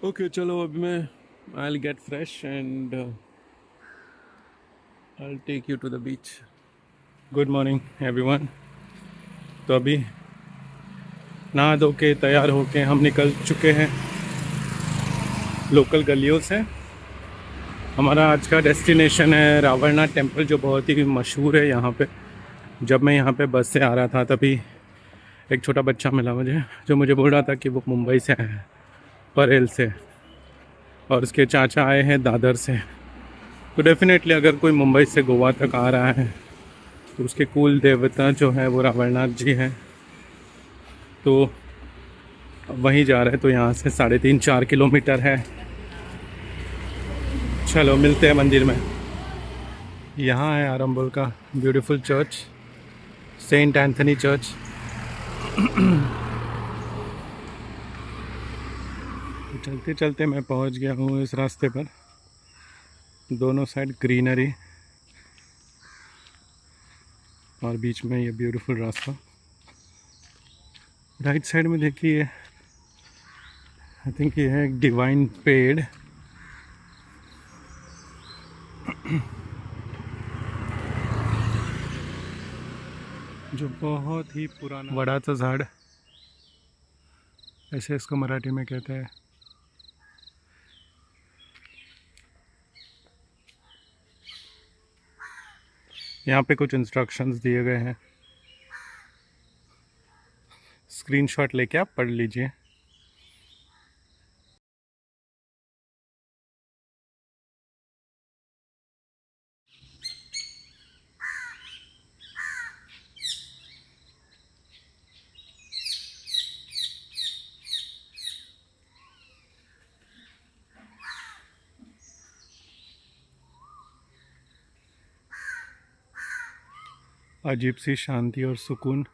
Okay, चलो अभी मैं I'll get fresh and I'll take you to the beach. Good morning everyone. तो अभी नहा धो के तैयार होके हम निकल चुके हैं लोकल गलियों से. हमारा आज का डेस्टिनेशन है रावणनाथ टेम्पल, जो बहुत ही मशहूर है यहाँ पे. जब मैं यहाँ पे बस से आ रहा था तभी एक छोटा बच्चा मिला मुझे, जो मुझे बोल रहा था कि वो मुंबई से है, परेल से, और उसके चाचा आए हैं दादर से. तो डेफिनेटली अगर कोई मुंबई से गोवा तक आ रहा है तो उसके कुल देवता जो है वो रावणनाथ जी हैं. तो वहीं जा रहे हैं. तो यहाँ से 3.5-4 किलोमीटर है. चलो मिलते हैं मंदिर में. यहाँ है आरंबोल का beautiful church, saint Anthony church. चलते चलते मैं पहुँच गया हूँ इस रास्ते पर. दोनों साइड ग्रीनरी और बीच में ये ब्यूटीफुल रास्ता. राइट साइड में देखिए, आई थिंक ये है एक डिवाइन पेड़. जो बहुत ही पुराना वडाचं झाड, ऐसे इसको मराठी में कहते हैं. यहाँ पे कुछ इंस्ट्रक्शंस दिए गए हैं, स्क्रीनशॉट लेके आप पढ़ लीजिए. अजीब सी शांति और सुकून.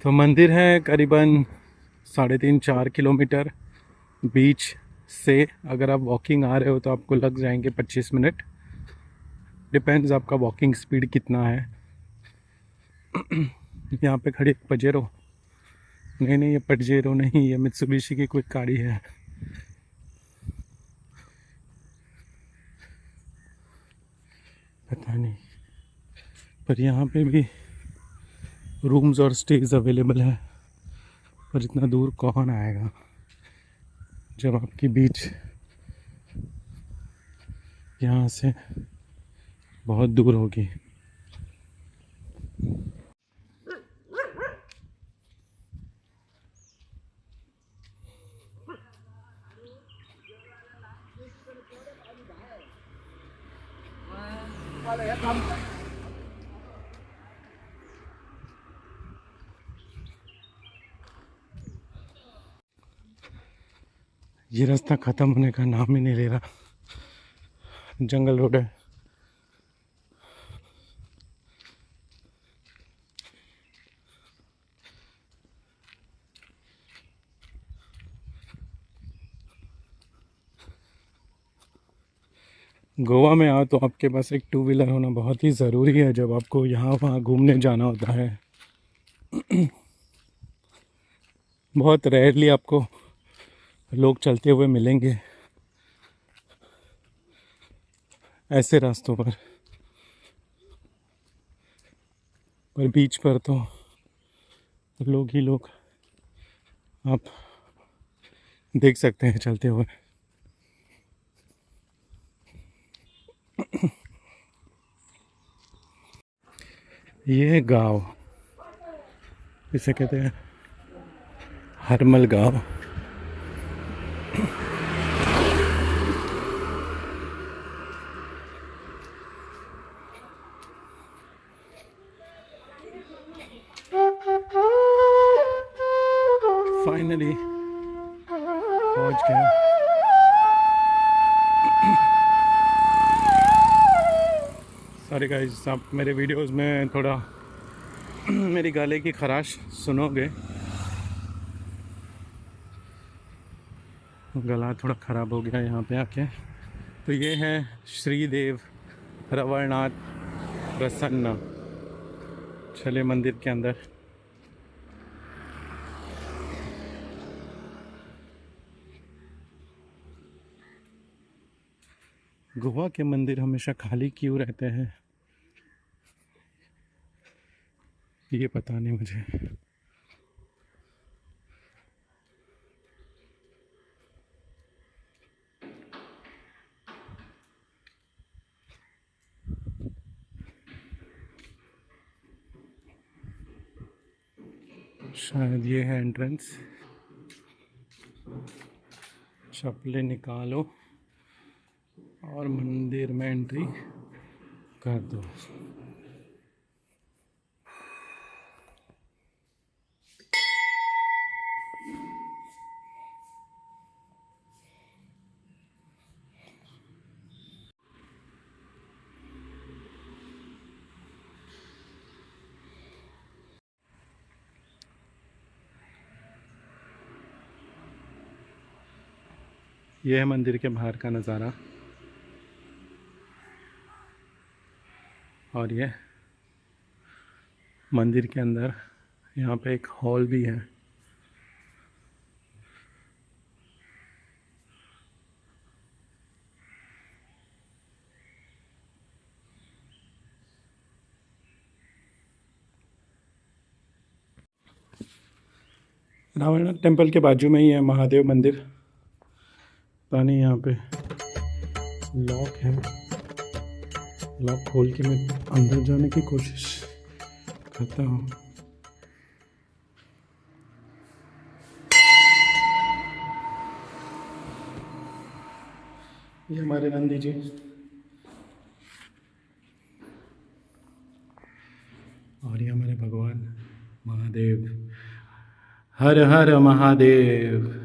तो मंदिर है करीबन 3.5-4 किलोमीटर बीच से. अगर आप वॉकिंग आ रहे हो तो आपको लग जाएंगे 25 मिनट. डिपेंड्स आपका वॉकिंग स्पीड कितना है. यहाँ पे खड़ी पजेरो, नहीं ये पजेरो नहीं, ये मित्सुबिशी की कोई गाड़ी है. पता नहीं, पर यहाँ पे भी रूम्स और स्टेज अवेलेबल है. पर इतना दूर कौन आएगा जब आपकी बीच यहाँ से बहुत दूर होगी. ये रास्ता ख़त्म होने का नाम ही नहीं ले रहा, जंगल रोड है। गोवा में आओ तो आपके पास एक टू व्हीलर होना बहुत ही ज़रूरी है जब आपको यहाँ वहाँ घूमने जाना होता है। बहुत रेयरली आपको लोग चलते हुए मिलेंगे ऐसे रास्तों पर बीच पर तो लोग ही लोग आप देख सकते हैं चलते हुए। ये गांव, इसे कहते हैं हरमल गांव। फाइनली पहुंच गया। सॉरी गाइस, आप मेरे वीडियोस में थोड़ा मेरी गले की खराश सुनोगे, गला थोड़ा ख़राब हो गया यहाँ पे आके। तो ये है श्रीदेव रवरनाथ प्रसन्न। चले मंदिर के अंदर। गोवा के मंदिर हमेशा खाली क्यों रहते हैं ये पता नहीं मुझे। शायद ये है एंट्रेंस। चप्पलें निकालो और मंदिर में एंट्री कर दो। यह है मंदिर के बाहर का नज़ारा। और ये मंदिर के अंदर यहाँ पे एक हॉल भी है। रावण टेम्पल के बाजू में ही है महादेव मंदिर। पता नहीं यहाँ पे लॉक है, लॉक खोल के मैं अंदर जाने की कोशिश करता हूँ। ये हमारे नंदी जी और ये हमारे भगवान महादेव। हर हर महादेव।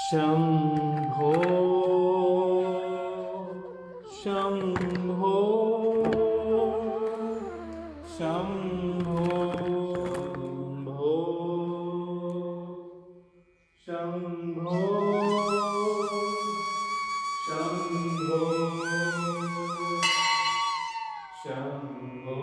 शंभो शंभो शंभो शंभो शंभो शंभो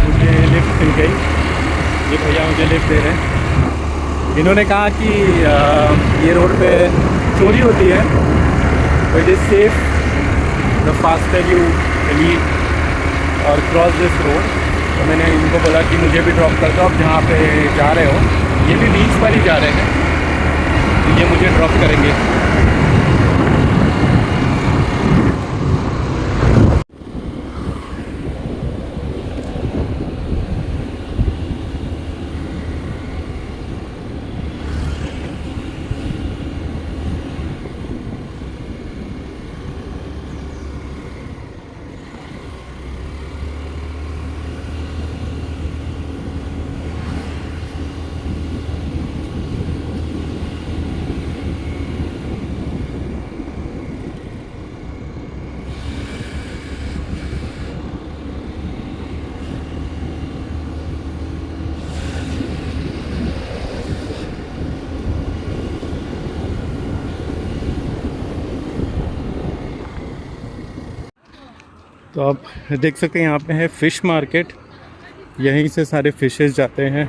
मुझे लिफ्ट मिल गई, ये भैया मुझे लिफ्ट दे रहे हैं। इन्होंने कहा कि ये रोड पे चोरी होती है, but it is safe the faster you leave और क्रॉस दिस रोड। तो मैंने इनको बोला कि मुझे भी ड्रॉप कर दो, आप जहाँ पे जा रहे हो, ये भी बीच पर ही जा रहे हैं, तो ये मुझे ड्रॉप करेंगे। तो आप देख सकते हैं यहाँ पे है फ़िश मार्केट, यहीं से सारे फिशेस जाते हैं।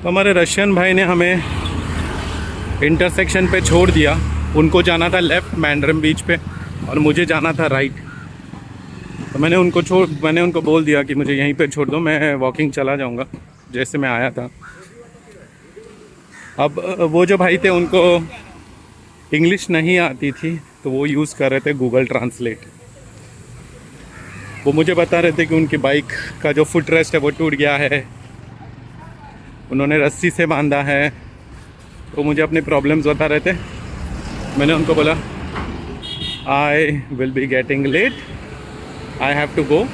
तो हमारे रशियन भाई ने हमें इंटरसेक्शन पे छोड़ दिया। उनको जाना था लेफ़्ट मैंड्रम बीच पे और मुझे जाना था राइट। तो मैंने उनको बोल दिया कि मुझे यहीं पे छोड़ दो, मैं वॉकिंग चला जाऊंगा जैसे मैं आया था। अब वो जो भाई थे उनको इंग्लिश नहीं आती थी, तो वो यूज़ कर रहे थे गूगल ट्रांसलेट। वो मुझे बता रहे थे कि उनकी बाइक का जो फुट रेस्ट है वो टूट गया है, उन्होंने रस्सी से बांधा है। तो मुझे अपने प्रॉब्लम्स बता रहे थे। मैंने उनको बोला I will be getting late, I have to go.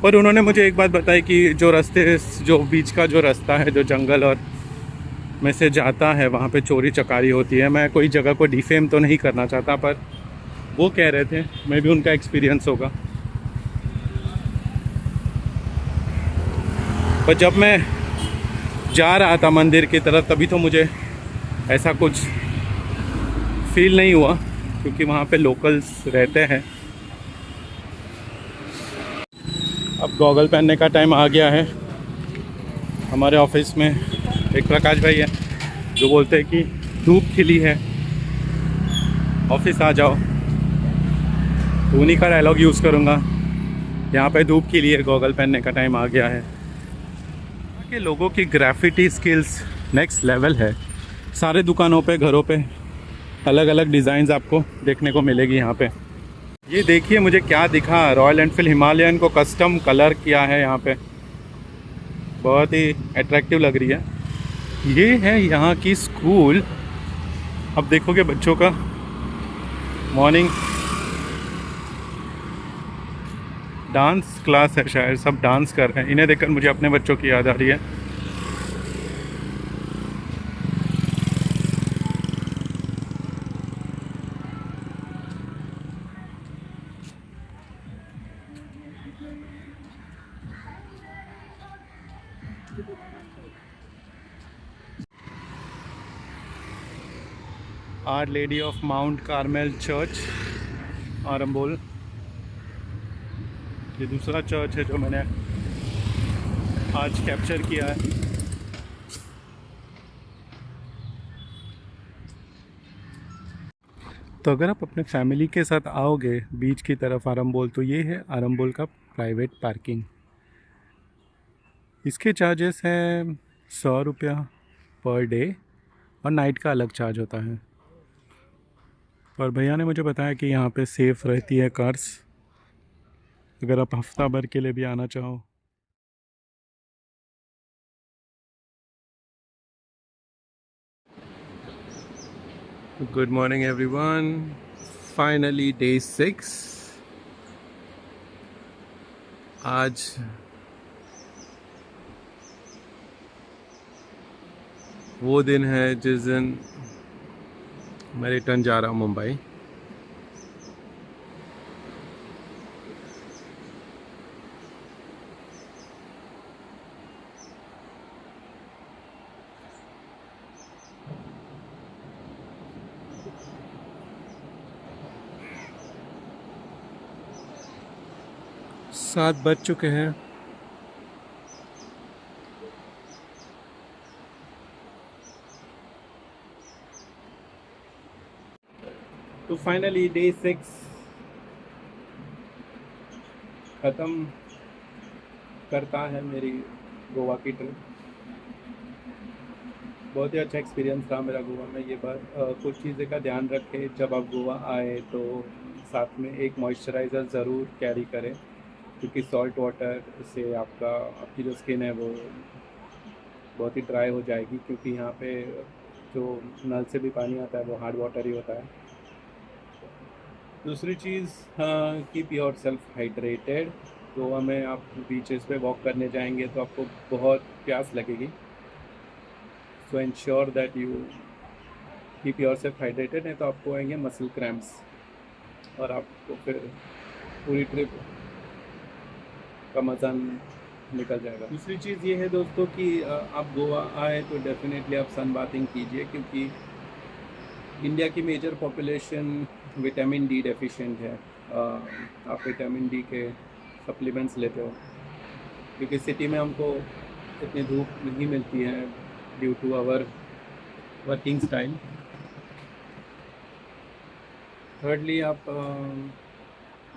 पर उन्होंने मुझे एक बात बताई कि जो बीच का जो रास्ता है, जो जंगल और में से जाता है, वहाँ पे चोरी चकारी होती है। मैं कोई जगह को डिफेम तो नहीं करना चाहता, पर वो कह रहे थे, मैं भी उनका एक्सपीरियंस होगा। पर जब मैं जा रहा था मंदिर की तरफ, तभी तो मुझे ऐसा कुछ फील नहीं हुआ, क्योंकि वहाँ पे लोकल्स रहते हैं। अब गॉगल पहनने का टाइम आ गया है। हमारे ऑफिस में एक प्रकाश भाई है जो बोलते हैं कि धूप खिली है, ऑफिस आ जाओ। तो उन्हीं का डायलॉग यूज़ करूँगा, यहाँ पे धूप खिली है, गॉगल पहनने का टाइम आ गया है। यहाँ के लोगों की ग्राफिटी स्किल्स नेक्स्ट लेवल है। सारे दुकानों पे, घरों पे अलग अलग डिज़ाइंस आपको देखने को मिलेगी यहाँ पे। ये देखिए मुझे क्या दिखा, रॉयल एनफील्ड हिमालयन को कस्टम कलर किया है यहाँ पे, बहुत ही अट्रैक्टिव लग रही है। ये है यहाँ की स्कूल। अब देखोगे बच्चों का मॉर्निंग डांस क्लास है, शायद सब डांस कर रहे हैं। इन्हें देखकर मुझे अपने बच्चों की याद आ रही है। Our lady of Mount Carmel church, Arambol. ये दूसरा चर्च है जो मैंने आज कैप्चर किया है। तो अगर आप अपने फैमिली के साथ आओगे बीच की तरफ आरंबोल, तो ये है आरंबोल का प्राइवेट पार्किंग। इसके चार्जेस हैं 100 रुपया पर डे और नाइट का अलग चार्ज होता है। पर भैया ने मुझे बताया कि यहाँ पे सेफ़ रहती है कार्स, अगर आप हफ्ता भर के लिए भी आना चाहो। Good morning everyone, finally day 6। आज वो दिन है जिस दिन मैं रिटर्न जा रहा हूँ मुंबई। सात बज चुके हैं। तो फाइनली डे 6 ख़त्म करता है मेरी गोवा की ट्रिप। बहुत ही अच्छा एक्सपीरियंस रहा मेरा गोवा में। ये बार कुछ चीज़ें का ध्यान रखें जब आप गोवा आए, तो साथ में एक मॉइस्चराइज़र ज़रूर कैरी करें, क्योंकि सॉल्ट वाटर से आपकी जो स्किन है वो बहुत ही ड्राई हो जाएगी, क्योंकि यहाँ पे जो नल से भी पानी आता है वो हार्ड वाटर ही होता है। दूसरी चीज़, keep yourself hydrated. Goa में आप बीचेस पे वॉक करने जाएंगे तो आपको बहुत प्यास लगेगी, सो ensure that you keep yourself hydrated, नहीं तो आपको आएंगे मसल क्रैम्प्स और आपको फिर पूरी ट्रिप का मज़ा निकल जाएगा। दूसरी चीज़ ये है दोस्तों कि आप गोवा आए तो डेफिनेटली आप सन बाथिंग कीजिए, क्योंकि इंडिया की major population vitamin D deficient है। आप विटामिन डी के सप्लीमेंट्स लेते हो, क्योंकि सिटी में हमको इतनी धूप नहीं मिलती है due to our working style. Thirdly आप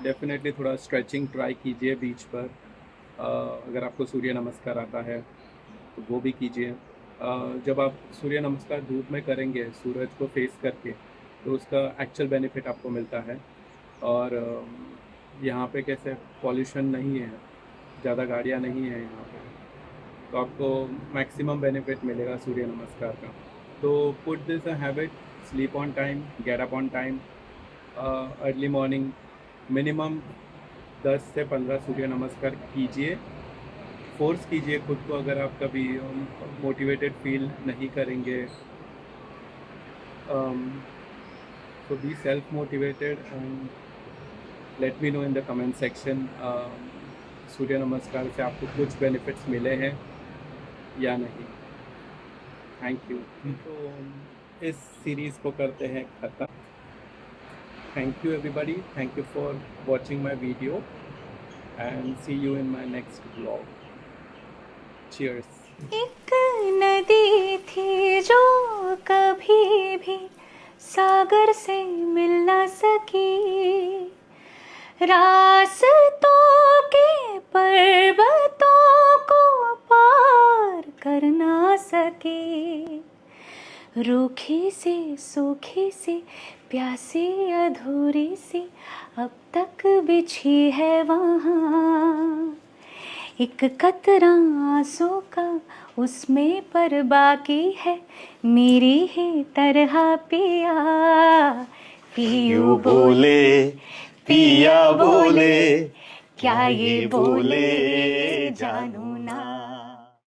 डेफिनेटली थोड़ा स्ट्रेचिंग ट्राई कीजिए बीच पर। अगर आपको सूर्य नमस्कार आता है तो वो भी कीजिए। जब आप सूर्य नमस्कार धूप में करेंगे सूरज को फेस करके तो उसका एक्चुअल बेनिफिट आपको मिलता है। और यहाँ पे कैसे पॉल्यूशन नहीं है, ज़्यादा गाड़ियाँ नहीं है यहाँ पे, तो आपको मैक्सिमम बेनिफिट मिलेगा सूर्य नमस्कार का। तो put this a habit, sleep on time, get up on time, early morning minimum 10 से 15 सूर्य नमस्कार कीजिए। फोर्स कीजिए खुद को अगर आप कभी मोटिवेटेड फील नहीं करेंगे। So be self-motivated and let me know in the comment section सूर्य नमस्कार से आपको कुछ बेनिफिट्स मिले हैं या नहीं। Thank you. तो इस सीरीज़ को करते हैं ख़त्म। Thank you everybody, thank you for watching my video and see you in my next blog. Cheers. एक नदी थी जो कभी भी सागर से मिल ना सकी, रास्तों के पर्वतों को पार कर ना सकी, रूखी सी सूखी सी प्यासी अधूरी सी अब तक बिछी है वहाँ, एक कतरा आंसू का उसमें पर बाकी है मेरी ही तरह पिया। पियू बोले पिया बोले क्या ये बोले जानू ना।